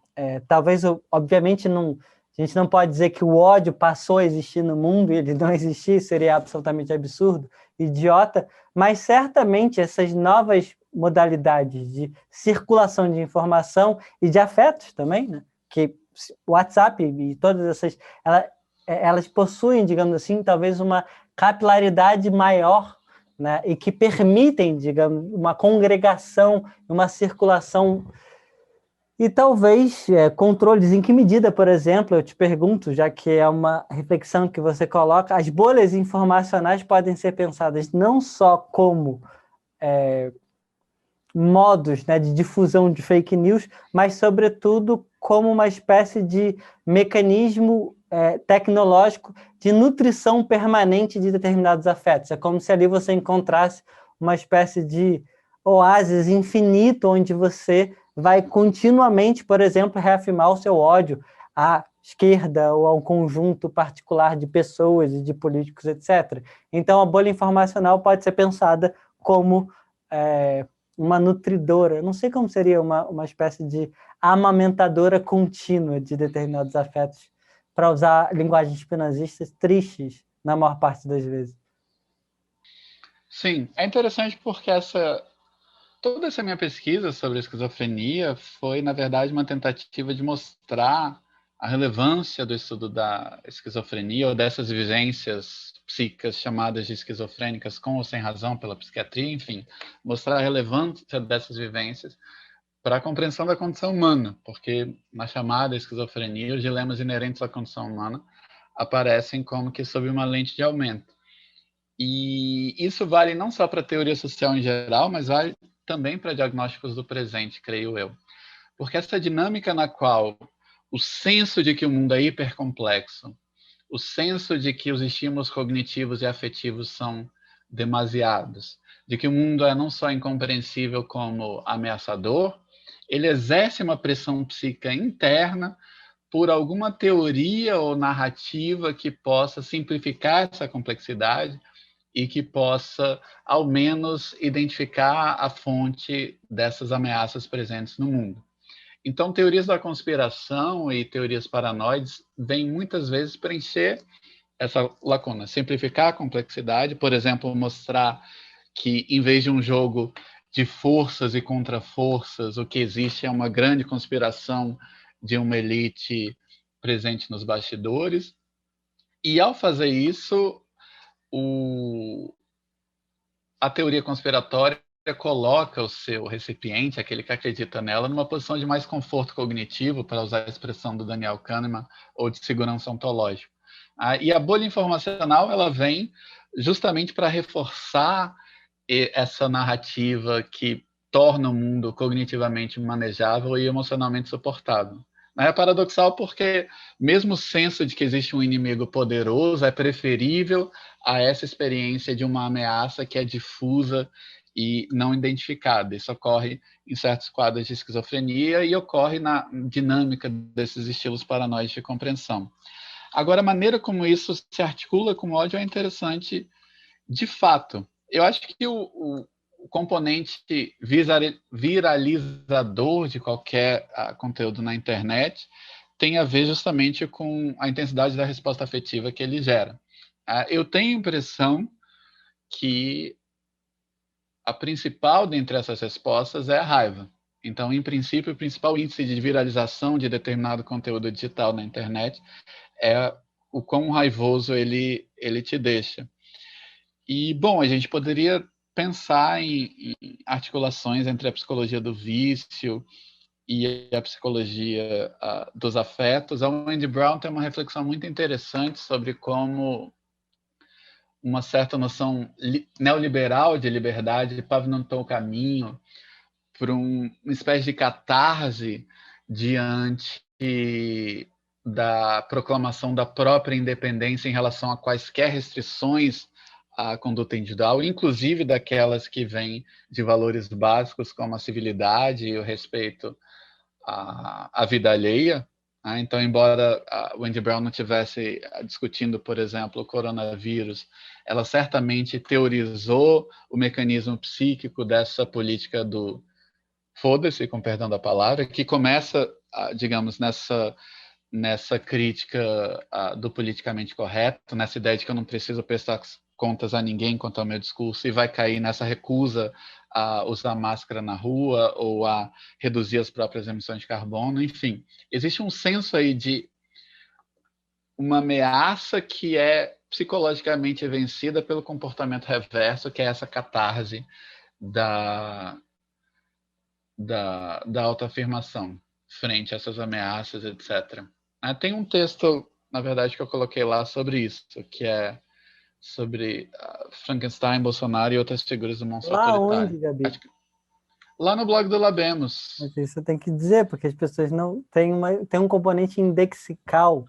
Speaker 1: talvez, obviamente, a gente não pode dizer que o ódio passou a existir no mundo e ele não existir, seria absolutamente absurdo, idiota, mas certamente essas novas modalidades de circulação de informação e de afetos também, né? Que o WhatsApp e todas essas... elas possuem, digamos assim, talvez uma capilaridade maior, né, e que permitem, digamos, uma congregação, uma circulação e talvez controles. Em que medida, por exemplo, eu te pergunto, já que é uma reflexão que você coloca, as bolhas informacionais podem ser pensadas não só como modos, né, de difusão de fake news, mas, sobretudo, como uma espécie de mecanismo tecnológico de nutrição permanente de determinados afetos. É como se ali você encontrasse uma espécie de oásis infinito, onde você vai continuamente, por exemplo, reafirmar o seu ódio à esquerda ou a um conjunto particular de pessoas e de políticos, etc. Então, a bolha informacional pode ser pensada como uma nutridora, não sei como seria uma espécie de amamentadora contínua de determinados afetos, para usar linguagens spinozistas tristes, na maior parte das vezes.
Speaker 2: Sim, é interessante porque toda essa minha pesquisa sobre esquizofrenia foi, na verdade, uma tentativa de mostrar a relevância do estudo da esquizofrenia ou dessas vivências psíquicas chamadas de esquizofrênicas com ou sem razão pela psiquiatria, enfim, mostrar a relevância dessas vivências para a compreensão da condição humana, porque na chamada esquizofrenia, os dilemas inerentes à condição humana aparecem como que sob uma lente de aumento. E isso vale não só para a teoria social em geral, mas vale também para diagnósticos do presente, creio eu. Porque essa dinâmica na qual o senso de que o mundo é hipercomplexo, o senso de que os estímulos cognitivos e afetivos são demasiados, de que o mundo é não só incompreensível como ameaçador, ele exerce uma pressão psíquica interna por alguma teoria ou narrativa que possa simplificar essa complexidade e que possa, ao menos, identificar a fonte dessas ameaças presentes no mundo. Então, teorias da conspiração e teorias paranoides vêm muitas vezes preencher essa lacuna, simplificar a complexidade, por exemplo, mostrar que, em vez de um jogo de forças e contra-forças, o que existe é uma grande conspiração de uma elite presente nos bastidores, E ao fazer isso, a teoria conspiratória coloca o seu recipiente, aquele que acredita nela, numa posição de mais conforto cognitivo, para usar a expressão do Daniel Kahneman, ou de segurança ontológica. E a bolha informacional ela vem justamente para reforçar essa narrativa que torna o mundo cognitivamente manejável e emocionalmente suportável. É paradoxal porque mesmo o senso de que existe um inimigo poderoso é preferível a essa experiência de uma ameaça que é difusa e não identificada. Isso ocorre em certos quadros de esquizofrenia e ocorre na dinâmica desses estilos paranoides de compreensão. Agora, a maneira como isso se articula com o ódio é interessante de fato. Eu acho que o componente viralizador de qualquer conteúdo na internet tem a ver justamente com a intensidade da resposta afetiva que ele gera. Eu tenho a impressão que a principal dentre essas respostas é a raiva. Então, em princípio, o principal índice de viralização de determinado conteúdo digital na internet é o quão raivoso ele te deixa. E, bom, a gente poderia pensar em articulações entre a psicologia do vício e a psicologia dos afetos. A Wendy Brown tem uma reflexão muito interessante sobre como uma certa noção neoliberal de liberdade pavimentou o caminho para uma espécie de catarse diante da proclamação da própria independência em relação a quaisquer restrições à conduta individual, inclusive daquelas que vêm de valores básicos como a civilidade e o respeito à vida alheia. Então, embora a Wendy Brown não estivesse discutindo, por exemplo, o coronavírus, ela certamente teorizou o mecanismo psíquico dessa política do foda-se, com perdão da palavra, que começa, digamos, nessa crítica do politicamente correto, nessa ideia de que eu não preciso prestar contas a ninguém quanto ao meu discurso, e vai cair nessa recusa a usar máscara na rua ou a reduzir as próprias emissões de carbono. Enfim, existe um senso aí de uma ameaça que é psicologicamente vencida pelo comportamento reverso, que é essa catarse da autoafirmação frente a essas ameaças, etc. Tem um texto, na verdade, que eu coloquei lá sobre isso, que é sobre Frankenstein, Bolsonaro e outras figuras do monstro
Speaker 1: Lá
Speaker 2: autoritário.
Speaker 1: onde, Gabi?
Speaker 2: Lá no blog do Labemos.
Speaker 1: Mas isso tem que dizer, porque as pessoas não... Tem um componente indexical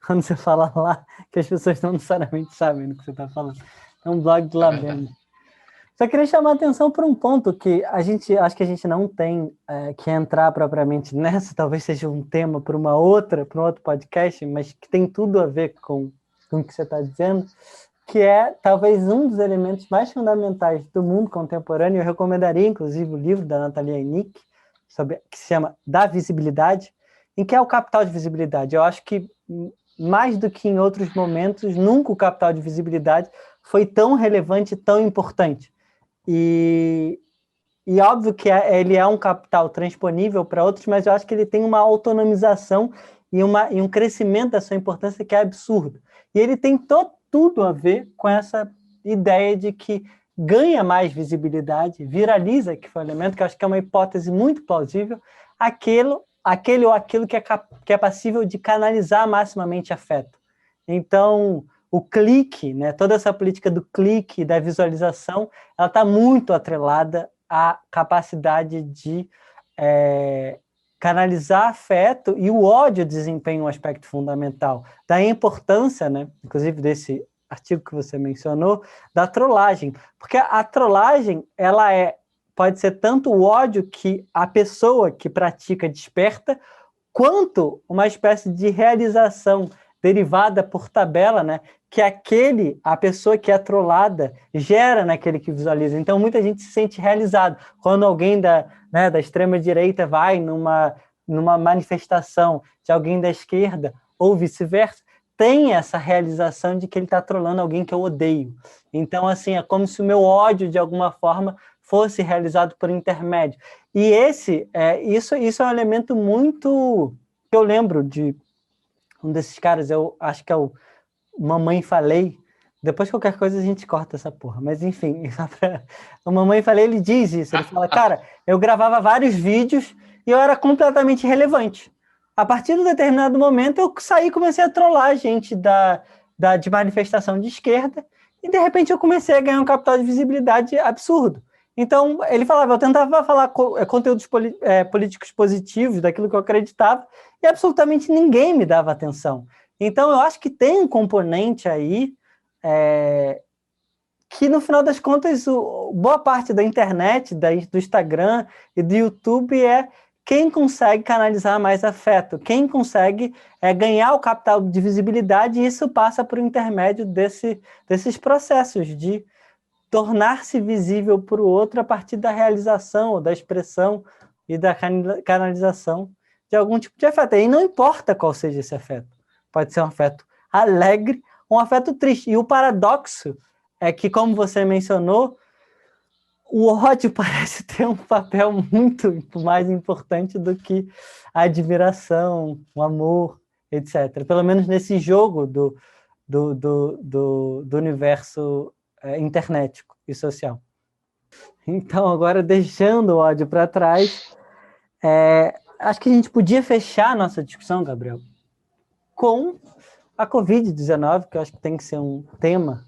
Speaker 1: quando você fala lá, que as pessoas não necessariamente sabem do que você está falando. É um blog do Labemos. Só queria chamar a atenção para um ponto que acho que a gente não tem que entrar propriamente nessa, talvez seja um tema para um outro podcast, mas que tem tudo a ver com o que você está dizendo, que é talvez um dos elementos mais fundamentais do mundo contemporâneo. Eu recomendaria, inclusive, o livro da Natalia Einik, que se chama Da Visibilidade, em que é o capital de visibilidade. Eu acho que, mais do que em outros momentos, nunca o capital de visibilidade foi tão relevante e tão importante. E óbvio que ele é um capital transponível para outros, mas eu acho que ele tem uma autonomização e um crescimento da sua importância que é absurdo. E ele tem tudo a ver com essa ideia de que ganha mais visibilidade, viraliza, que foi o elemento que eu acho que é uma hipótese muito plausível, aquele ou aquilo que é passível de canalizar maximamente afeto. Então, o clique, né, toda essa política do clique, da visualização, ela está muito atrelada à capacidade de canalizar afeto, e o ódio desempenha um aspecto fundamental. Daí a importância, né, inclusive desse artigo que você mencionou, da trollagem. Porque a trollagem, pode ser tanto o ódio que a pessoa que pratica desperta, quanto uma espécie de realização derivada por tabela, né, que a pessoa que é trollada gera naquele que visualiza. Então, muita gente se sente realizado. Quando alguém da extrema-direita vai numa manifestação de alguém da esquerda, ou vice-versa, tem essa realização de que ele está trollando alguém que eu odeio. Então, assim, é como se o meu ódio, de alguma forma, fosse realizado por intermédio. E isso é um elemento muito... que eu lembro de Um desses caras, eu acho que é o Mamãe Falei. Depois qualquer coisa a gente corta essa porra. Mas enfim, o Mamãe Falei, ele diz isso. Ele fala, cara, eu gravava vários vídeos e eu era completamente irrelevante. A partir de um determinado momento, eu saí e comecei a trollar a gente de manifestação de esquerda e de repente eu comecei a ganhar um capital de visibilidade absurdo. Então, ele falava, eu tentava falar conteúdos políticos positivos, daquilo que eu acreditava, e absolutamente ninguém me dava atenção. Então, eu acho que tem um componente aí que, no final das contas, boa parte da internet, do Instagram e do YouTube é quem consegue canalizar mais afeto, quem consegue ganhar o capital de visibilidade, e isso passa por intermédio desses processos de tornar-se visível para o outro a partir da realização, ou da expressão e da canalização de algum tipo de afeto. E não importa qual seja esse afeto. Pode ser um afeto alegre ou um afeto triste. E o paradoxo é que, como você mencionou, o ódio parece ter um papel muito mais importante do que a admiração, o amor, etc. Pelo menos nesse jogo do universo internetico e social. Então, agora, deixando o ódio para trás, acho que a gente podia fechar a nossa discussão, Gabriel, com a Covid-19, que eu acho que tem que ser um tema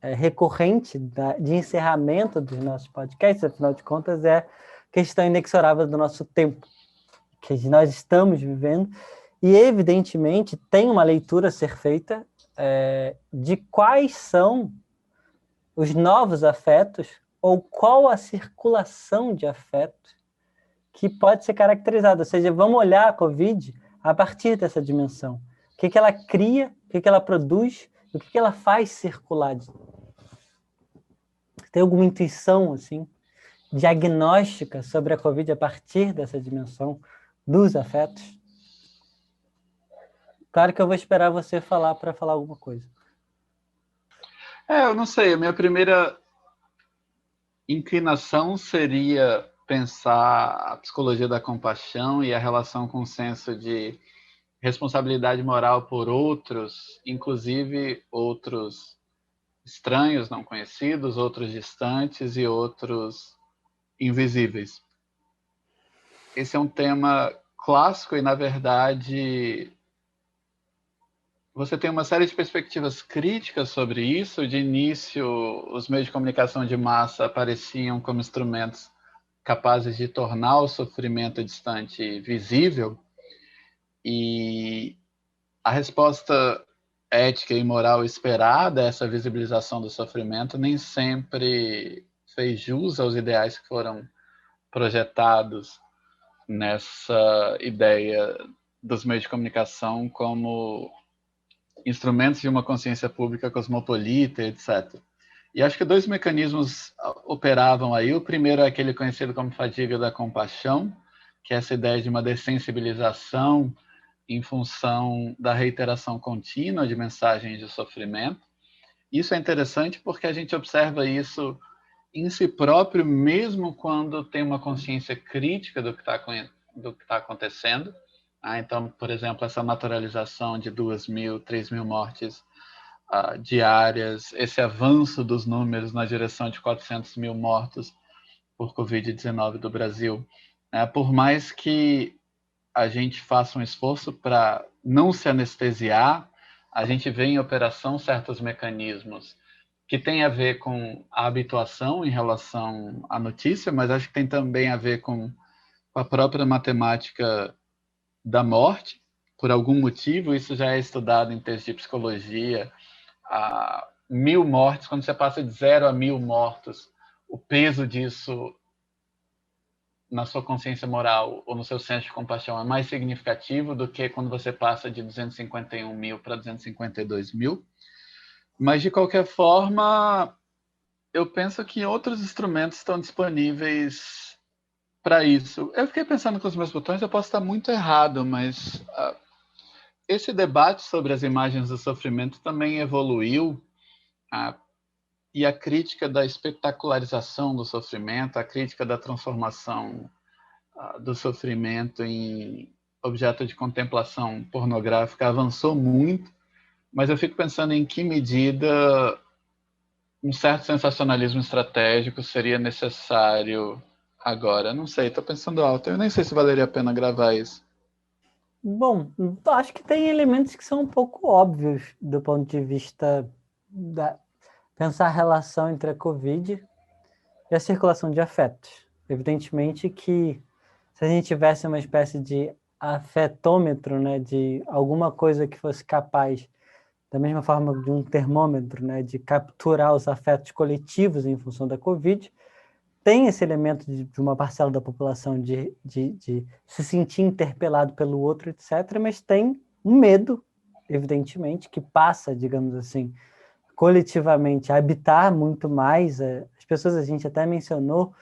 Speaker 1: recorrente de encerramento dos nossos podcasts, afinal de contas, é questão inexorável do nosso tempo, que nós estamos vivendo, e, evidentemente, tem uma leitura a ser feita de quais são os novos afetos, ou qual a circulação de afetos que pode ser caracterizada. Ou seja, vamos olhar a Covid a partir dessa dimensão. O que ela cria, o que ela produz, o que ela faz circular. Tem alguma intuição, assim, diagnóstica sobre a Covid a partir dessa dimensão dos afetos? Claro que eu vou esperar você falar para falar alguma coisa.
Speaker 2: Eu não sei, a minha primeira inclinação seria pensar a psicologia da compaixão e a relação com o senso de responsabilidade moral por outros, inclusive outros estranhos, não conhecidos, outros distantes e outros invisíveis. Esse é um tema clássico e, na verdade, você tem uma série de perspectivas críticas sobre isso. De início, os meios de comunicação de massa apareciam como instrumentos capazes de tornar o sofrimento distante visível, e a resposta ética e moral esperada a essa visibilização do sofrimento nem sempre fez jus aos ideais que foram projetados nessa ideia dos meios de comunicação como instrumentos de uma consciência pública cosmopolita, etc. E acho que dois mecanismos operavam aí. O primeiro é aquele conhecido como fadiga da compaixão, que é essa ideia de uma dessensibilização em função da reiteração contínua de mensagens de sofrimento. Isso é interessante porque a gente observa isso em si próprio, mesmo quando tem uma consciência crítica do que está acontecendo. Então, por exemplo, essa naturalização de 2.000, 3.000 mortes diárias, esse avanço dos números na direção de 400.000 mortos por Covid-19 do Brasil. Por mais que a gente faça um esforço para não se anestesiar, a gente vê em operação certos mecanismos que têm a ver com a habituação em relação à notícia, mas acho que tem também a ver com a própria matemática da morte. Por algum motivo, isso já é estudado em textos de psicologia. 1.000 mortes, quando você passa de 0 a 1.000 mortos, o peso disso na sua consciência moral ou no seu senso de compaixão é mais significativo do que quando você passa de 251 mil para 252 mil. Mas, de qualquer forma, eu penso que outros instrumentos estão disponíveis para isso. Eu fiquei pensando com os meus botões, eu posso estar muito errado, mas esse debate sobre as imagens do sofrimento também evoluiu, e a crítica da espetacularização do sofrimento, a crítica da transformação do sofrimento em objeto de contemplação pornográfica avançou muito, mas eu fico pensando em que medida um certo sensacionalismo estratégico seria necessário agora. Não sei, estou pensando alto. Eu nem sei se valeria a pena gravar isso.
Speaker 1: Bom, acho que tem elementos que são um pouco óbvios do ponto de vista da pensar a relação entre a Covid e a circulação de afetos. Evidentemente que se a gente tivesse uma espécie de afetômetro, né, de alguma coisa que fosse capaz, da mesma forma de um termômetro, né, de capturar os afetos coletivos em função da Covid, tem esse elemento de uma parcela da população de se sentir interpelado pelo outro, etc., mas tem um medo, evidentemente, que passa, digamos assim, coletivamente a habitar muito mais. As pessoas, a gente até mencionou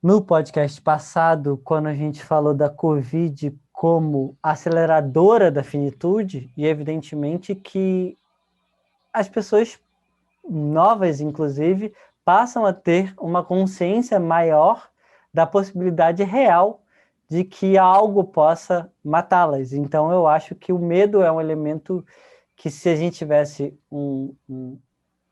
Speaker 1: no podcast passado, quando a gente falou da Covid como aceleradora da finitude, e evidentemente que as pessoas novas, inclusive, passam a ter uma consciência maior da possibilidade real de que algo possa matá-las. Então, eu acho que o medo é um elemento que, se a gente tivesse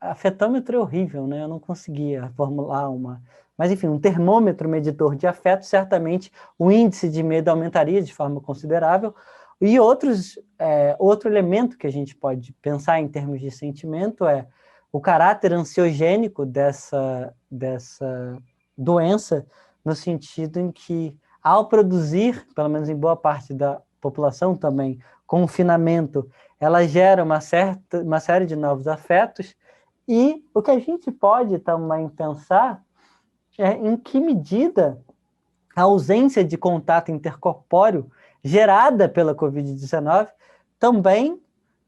Speaker 1: afetômetro é horrível, né? Eu não conseguia formular uma... Mas, enfim, um termômetro medidor de afeto, certamente o índice de medo aumentaria de forma considerável. E outro elemento que a gente pode pensar em termos de sentimento é o caráter ansiogênico dessa doença, no sentido em que, ao produzir, pelo menos em boa parte da população também, confinamento, ela gera uma série de novos afetos, e o que a gente pode também pensar é em que medida a ausência de contato intercorpóreo gerada pela Covid-19 também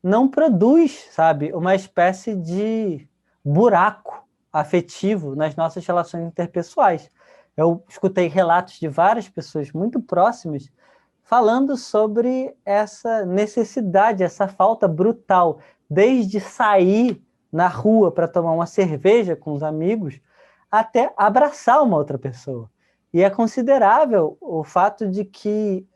Speaker 1: não produz, sabe, uma espécie de buraco afetivo nas nossas relações interpessoais. Eu escutei relatos de várias pessoas muito próximas falando sobre essa necessidade, essa falta brutal, desde sair na rua para tomar uma cerveja com os amigos, até abraçar uma outra pessoa. E é considerável o fato de que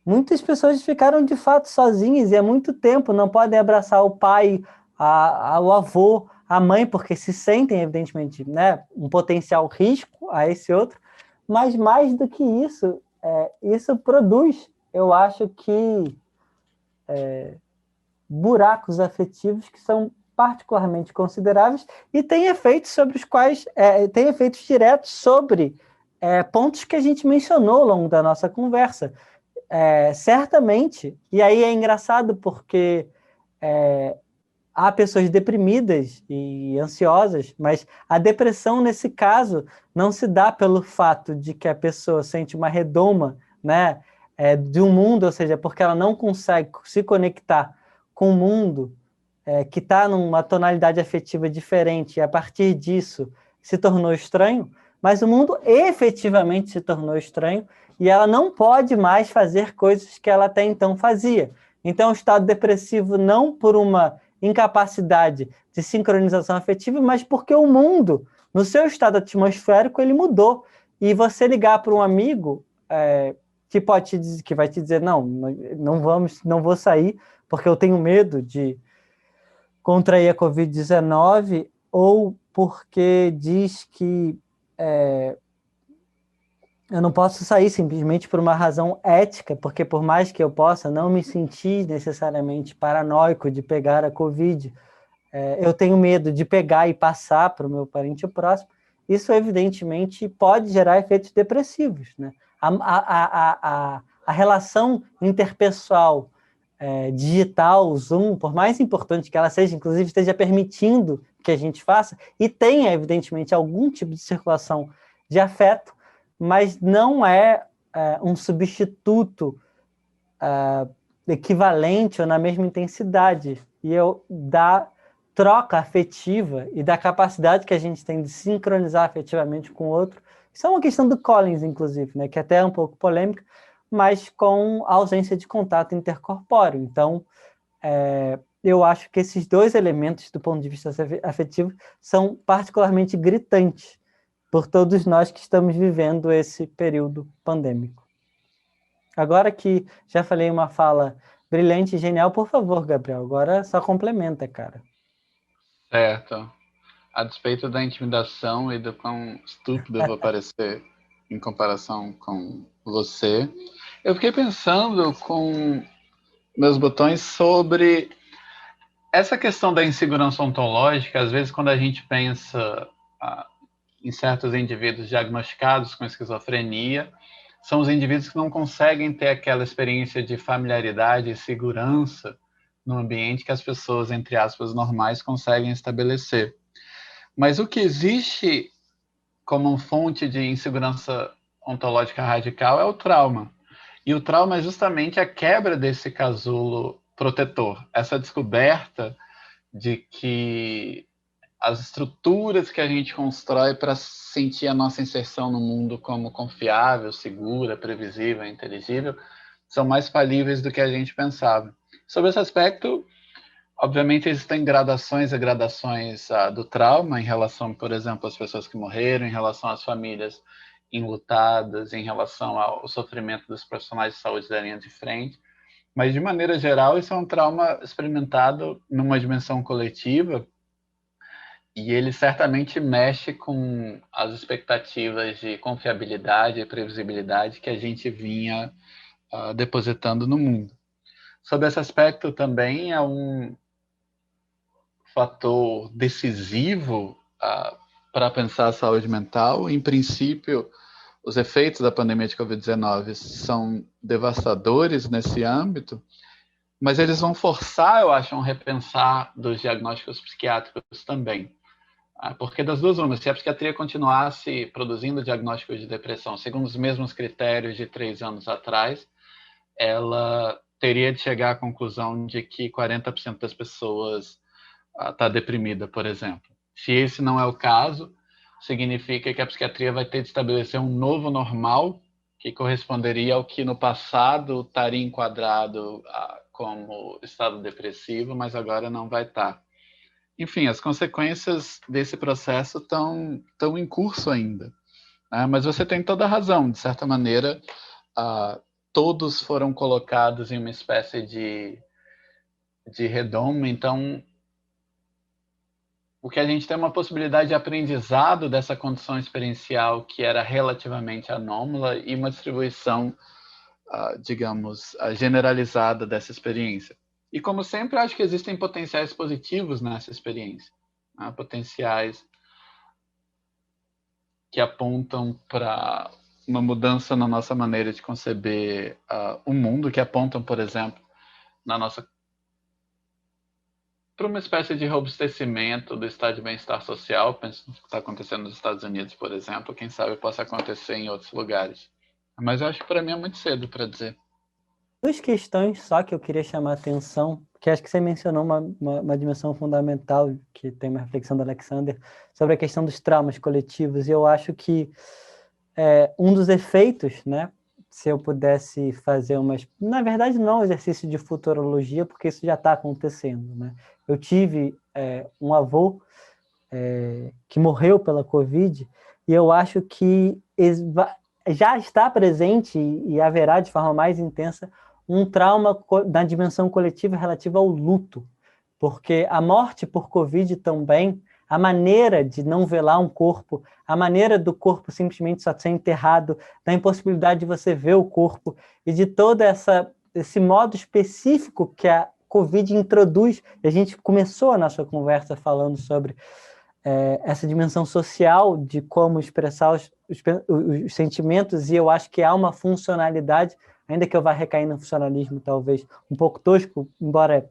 Speaker 1: muitas pessoas ficaram de fato sozinhas e há muito tempo não podem abraçar o pai, o avô, a mãe, porque se sentem, evidentemente, né, um potencial risco a esse outro, mas mais do que isso, isso produz, eu acho que, buracos afetivos que são particularmente consideráveis e têm efeitos sobre os quais, têm efeitos diretos sobre pontos que a gente mencionou ao longo da nossa conversa. Certamente, e aí é engraçado porque há pessoas deprimidas e ansiosas, mas a depressão, nesse caso, não se dá pelo fato de que a pessoa sente uma redoma, né, de um mundo, ou seja, porque ela não consegue se conectar com o mundo que está numa tonalidade afetiva diferente, e a partir disso se tornou estranho, mas o mundo efetivamente se tornou estranho e ela não pode mais fazer coisas que ela até então fazia. Então, o estado depressivo não por uma incapacidade de sincronização afetiva, mas porque o mundo, no seu estado atmosférico, ele mudou. E você ligar para um amigo que vai te dizer, não vou sair porque eu tenho medo de contrair a Covid-19, ou porque diz que eu não posso sair simplesmente por uma razão ética, porque por mais que eu possa não me sentir necessariamente paranoico de pegar a Covid, eu tenho medo de pegar e passar para o meu parente próximo, isso evidentemente pode gerar efeitos depressivos, né? A relação interpessoal digital, o Zoom, por mais importante que ela seja, inclusive esteja permitindo que a gente faça, e tenha, evidentemente, algum tipo de circulação de afeto, mas não é um substituto equivalente ou na mesma intensidade da troca afetiva e da capacidade que a gente tem de sincronizar afetivamente com o outro. Isso é uma questão do Collins, inclusive, né, que até é um pouco polêmica, mas com a ausência de contato intercorpóreo. Então, eu acho que esses dois elementos, do ponto de vista afetivo, são particularmente gritantes por todos nós que estamos vivendo esse período pandêmico. Agora que já falei uma fala brilhante e genial, por favor, Gabriel, agora só complementa, cara.
Speaker 2: Certo. A despeito da intimidação e do quão estúpido eu vou parecer em comparação com você, eu fiquei pensando com meus botões sobre essa questão da insegurança ontológica. Às vezes, quando a gente pensa em certos indivíduos diagnosticados com esquizofrenia, são os indivíduos que não conseguem ter aquela experiência de familiaridade e segurança no ambiente que as pessoas, entre aspas, normais conseguem estabelecer. Mas o que existe como fonte de insegurança ontológica radical é o trauma. E o trauma é justamente a quebra desse casulo protetor, essa descoberta de que as estruturas que a gente constrói para sentir a nossa inserção no mundo como confiável, segura, previsível, inteligível, são mais falíveis do que a gente pensava. Sobre esse aspecto, obviamente existem gradações e gradações do trauma em relação, por exemplo, às pessoas que morreram, em relação às famílias enlutadas, em relação ao sofrimento dos profissionais de saúde da linha de frente. Mas, de maneira geral, isso é um trauma experimentado numa dimensão coletiva, e ele certamente mexe com as expectativas de confiabilidade e previsibilidade que a gente vinha depositando no mundo. Sobre esse aspecto também é um fator decisivo para pensar a saúde mental. Em princípio, os efeitos da pandemia de Covid-19 são devastadores nesse âmbito, mas eles vão forçar, eu acho, um repensar dos diagnósticos psiquiátricos também. Porque das duas umas, se a psiquiatria continuasse produzindo diagnóstico de depressão segundo os mesmos critérios de 3 anos atrás, ela teria de chegar à conclusão de que 40% das pessoas está deprimida, por exemplo. Se esse não é o caso, significa que a psiquiatria vai ter de estabelecer um novo normal que corresponderia ao que no passado estaria enquadrado como estado depressivo, mas agora não vai estar. Enfim, as consequências desse processo estão em curso ainda. Né? Mas você tem toda a razão. De certa maneira, todos foram colocados em uma espécie de redoma. Então, o que a gente tem é uma possibilidade de aprendizado dessa condição experiencial que era relativamente anômala e uma distribuição, digamos, generalizada dessa experiência. E, como sempre, acho que existem potenciais positivos nessa experiência. Potenciais que apontam para uma mudança na nossa maneira de conceber o mundo, que apontam, por exemplo, para uma espécie de robustecimento do estado de bem-estar social. Penso no que está acontecendo nos Estados Unidos, por exemplo, quem sabe possa acontecer em outros lugares. Mas eu acho que para mim é muito cedo para dizer.
Speaker 1: Duas questões só que eu queria chamar a atenção, que acho que você mencionou uma dimensão fundamental, que tem uma reflexão do Alexander, sobre a questão dos traumas coletivos, e eu acho que um dos efeitos, né, se eu pudesse fazer na verdade não um exercício de futurologia, porque isso já está acontecendo, né? Eu tive um avô que morreu pela Covid, e eu acho que já está presente e haverá de forma mais intensa um trauma na dimensão coletiva relativa ao luto, porque a morte por Covid também, a maneira de não velar um corpo, a maneira do corpo simplesmente só ser enterrado, da impossibilidade de você ver o corpo e de todo esse modo específico que a Covid introduz. A gente começou a nossa conversa falando sobre essa dimensão social de como expressar os sentimentos, e eu acho que há uma funcionalidade, ainda que eu vá recair no funcionalismo talvez um pouco tosco, embora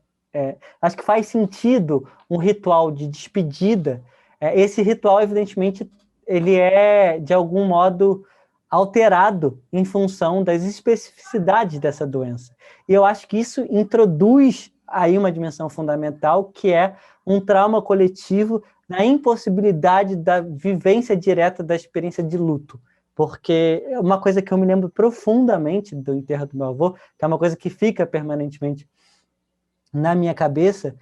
Speaker 1: acho que faz sentido um ritual de despedida. Esse ritual, evidentemente, ele é, de algum modo, alterado em função das especificidades dessa doença. E eu acho que isso introduz aí uma dimensão fundamental, que é um trauma coletivo na impossibilidade da vivência direta da experiência de luto. Porque é uma coisa que eu me lembro profundamente do enterro do meu avô, que é uma coisa que fica permanentemente na minha cabeça,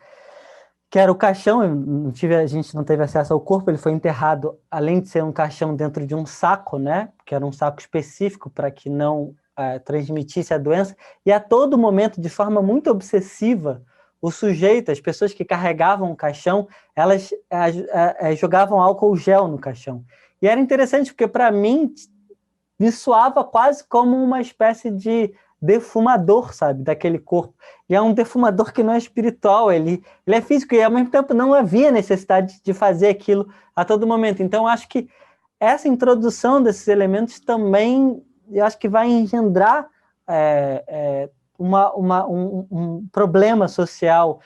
Speaker 1: que era o caixão. A gente não teve acesso ao corpo, ele foi enterrado, além de ser um caixão, dentro de um saco, né? Que era um saco específico para que não transmitisse a doença, e a todo momento, de forma muito obsessiva, o sujeito, as pessoas que carregavam o caixão, elas jogavam álcool gel no caixão. E era interessante, porque para mim, me soava quase como uma espécie de defumador, sabe, daquele corpo. E é um defumador que não é espiritual, ele é físico, e ao mesmo tempo não havia necessidade de fazer aquilo a todo momento. Então, acho que essa introdução desses elementos também, eu acho que vai engendrar um problema social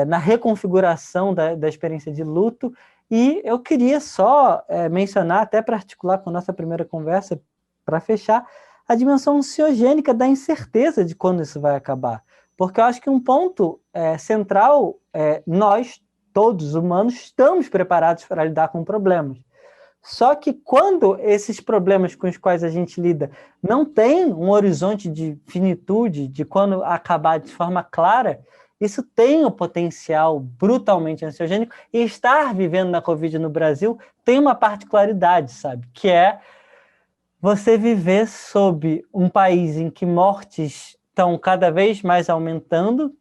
Speaker 1: na reconfiguração da experiência de luto. E eu queria só mencionar, até para articular com a nossa primeira conversa, para fechar, a dimensão ansiogênica da incerteza de quando isso vai acabar. Porque eu acho que um ponto central, nós, todos humanos, estamos preparados para lidar com problemas. Só que quando esses problemas com os quais a gente lida não tem um horizonte de finitude, de quando acabar de forma clara, isso tem o potencial brutalmente ansiogênico, e estar vivendo na Covid no Brasil tem uma particularidade, sabe? Que é você viver sob um país em que mortes estão cada vez mais aumentando,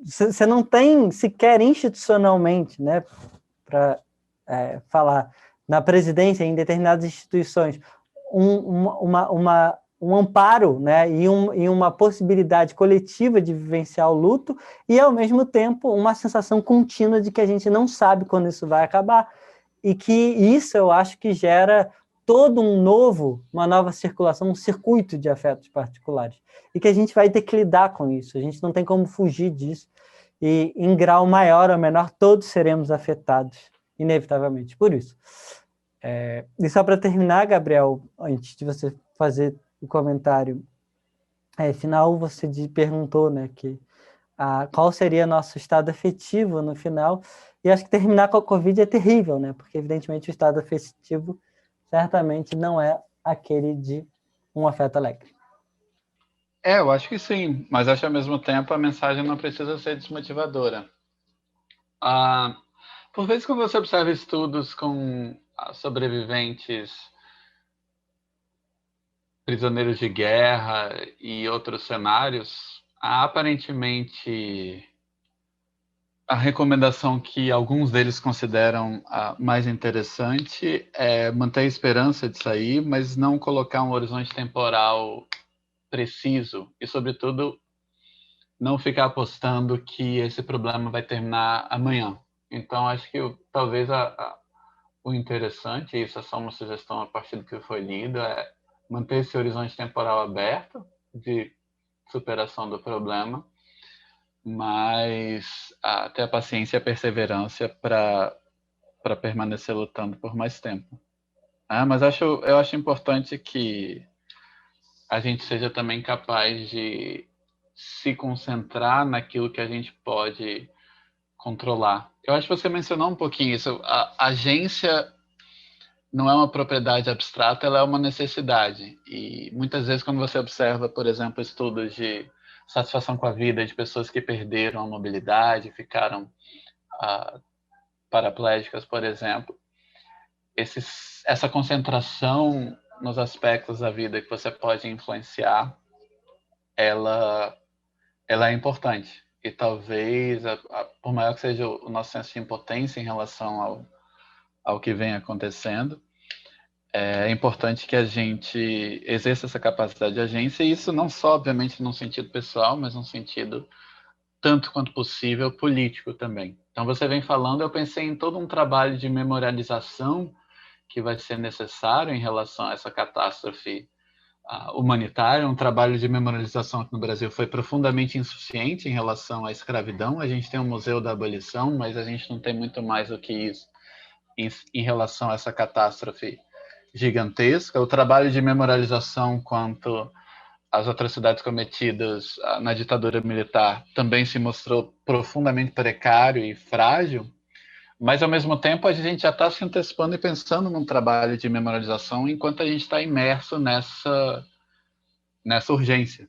Speaker 1: você não tem sequer institucionalmente, né, para falar na presidência, em determinadas instituições, um amparo, né, e uma possibilidade coletiva de vivenciar o luto, e, ao mesmo tempo, uma sensação contínua de que a gente não sabe quando isso vai acabar, e que isso eu acho que gera todo uma nova circulação, um circuito de afetos particulares, e que a gente vai ter que lidar com isso, a gente não tem como fugir disso, e em grau maior ou menor, todos seremos afetados, inevitavelmente, por isso. E só para terminar, Gabriel, antes de você fazer o comentário final, você perguntou, né, qual seria nosso estado afetivo no final, e acho que terminar com a Covid é terrível, né, porque evidentemente o estado afetivo certamente não é aquele de um afeto alegre.
Speaker 2: Eu acho que sim, mas acho que ao mesmo tempo a mensagem não precisa ser desmotivadora. Por vezes, quando você observa estudos com sobreviventes, prisioneiros de guerra e outros cenários, aparentemente a recomendação que alguns deles consideram a mais interessante é manter a esperança de sair, mas não colocar um horizonte temporal preciso e, sobretudo, não ficar apostando que esse problema vai terminar amanhã. Então, acho que talvez o interessante, e isso é só uma sugestão a partir do que foi lido, é manter esse horizonte temporal aberto de superação do problema, mas ter a paciência e a perseverança para permanecer lutando por mais tempo. Mas eu acho importante que a gente seja também capaz de se concentrar naquilo que a gente pode controlar. Eu acho que você mencionou um pouquinho isso. A agência não é uma propriedade abstrata, ela é uma necessidade. E muitas vezes, quando você observa, por exemplo, estudos de satisfação com a vida de pessoas que perderam a mobilidade, ficaram paraplégicas, por exemplo, essa concentração nos aspectos da vida que você pode influenciar, ela é importante. E talvez, por maior que seja o nosso senso de impotência em relação ao que vem acontecendo, é importante que a gente exerça essa capacidade de agência, e isso não só, obviamente, num sentido pessoal, mas num sentido, tanto quanto possível, político também. Então, você vem falando, eu pensei em todo um trabalho de memorialização que vai ser necessário em relação a essa catástrofe humanitária. Um trabalho de memorialização aqui no Brasil foi profundamente insuficiente em relação à escravidão. A gente tem um museu da abolição, mas a gente não tem muito mais do que isso em relação a essa catástrofe gigantesca. O trabalho de memorialização quanto às atrocidades cometidas na ditadura militar também se mostrou profundamente precário e frágil, mas ao mesmo tempo a gente já está se antecipando e pensando num trabalho de memorialização enquanto a gente está imerso nessa urgência.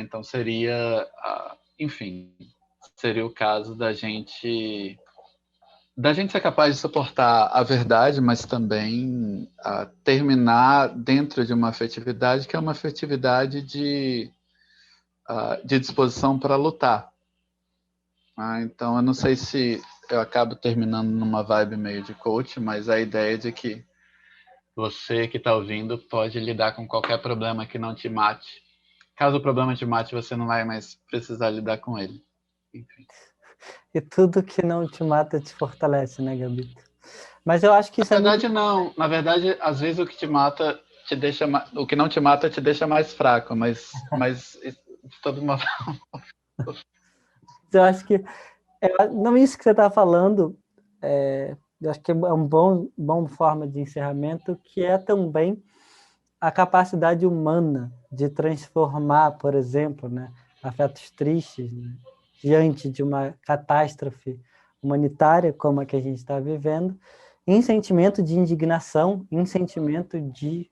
Speaker 2: Então seria, enfim, seria o caso da gente da gente ser capaz de suportar a verdade, mas também terminar dentro de uma afetividade que é uma afetividade de disposição para lutar. Então, eu não sei se eu acabo terminando numa vibe meio de coach, mas a ideia de que você que está ouvindo pode lidar com qualquer problema que não te mate. Caso o problema te mate, você não vai mais precisar lidar com ele. Enfim.
Speaker 1: E tudo que não te mata te fortalece, né, Gabito? Mas eu acho que isso
Speaker 2: Na verdade, não. Na verdade, às vezes o que te mata te deixa o que não te mata te deixa mais fraco, mas de todo modo.
Speaker 1: Eu acho que não isso que você está falando, eu acho que é uma bom forma de encerramento, que é também a capacidade humana de transformar, por exemplo, né, afetos tristes, né, diante de uma catástrofe humanitária como a que a gente está vivendo, em sentimento de indignação, em sentimento de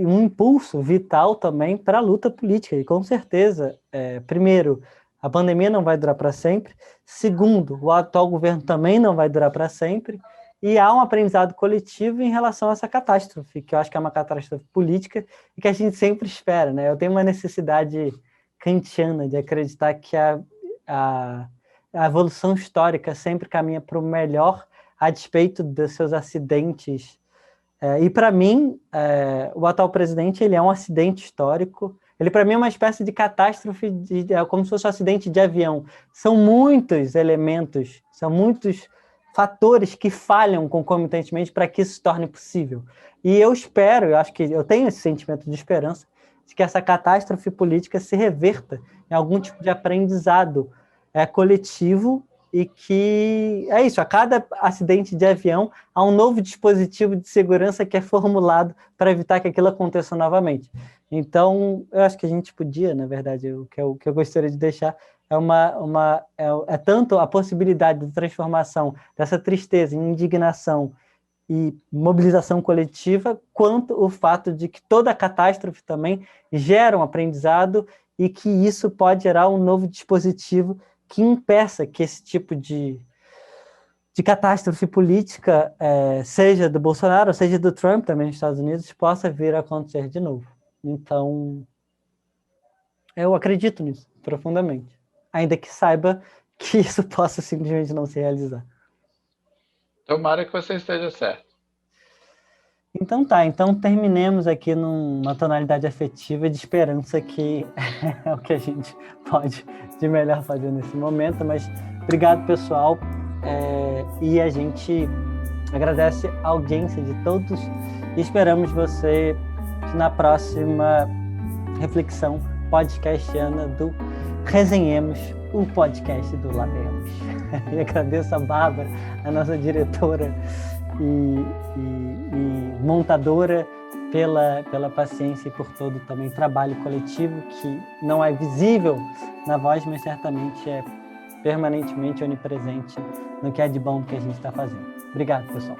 Speaker 1: um impulso vital também para a luta política. E com certeza, primeiro, a pandemia não vai durar para sempre. Segundo, o atual governo também não vai durar para sempre. E há um aprendizado coletivo em relação a essa catástrofe, que eu acho que é uma catástrofe política e que a gente sempre espera, né? Eu tenho uma necessidade kantiana de acreditar que a evolução histórica sempre caminha para o melhor a despeito dos seus acidentes. E para mim, o atual presidente ele é um acidente histórico. Ele para mim é uma espécie de catástrofe, como se fosse um acidente de avião. São muitos elementos, são muitos fatores que falham concomitantemente para que isso se torne possível. E eu espero, eu acho que eu tenho esse sentimento de esperança de que essa catástrofe política se reverta em algum tipo de aprendizado coletivo e que é isso, a cada acidente de avião há um novo dispositivo de segurança que é formulado para evitar que aquilo aconteça novamente. Então, eu acho que a gente podia, na verdade, o que eu gostaria de deixar é tanto a possibilidade de transformação dessa tristeza em indignação e mobilização coletiva, quanto o fato de que toda catástrofe também gera um aprendizado e que isso pode gerar um novo dispositivo que impeça que esse tipo de catástrofe política, seja do Bolsonaro, seja do Trump também nos Estados Unidos, possa vir a acontecer de novo. Então, eu acredito nisso profundamente, ainda que saiba que isso possa simplesmente não se realizar.
Speaker 2: Tomara que você esteja certo.
Speaker 1: Então tá, então terminemos aqui numa tonalidade afetiva de esperança, que é o que a gente pode de melhor fazer nesse momento, mas obrigado, pessoal, e a gente agradece a audiência de todos e esperamos você na próxima reflexão podcastiana do Resenhemos, o podcast do Labemos. E agradeço a Bárbara, a nossa diretora e montadora, pela paciência e por todo também trabalho coletivo que não é visível na voz, mas certamente é permanentemente onipresente no que é de bom que a gente está fazendo. Obrigado, pessoal.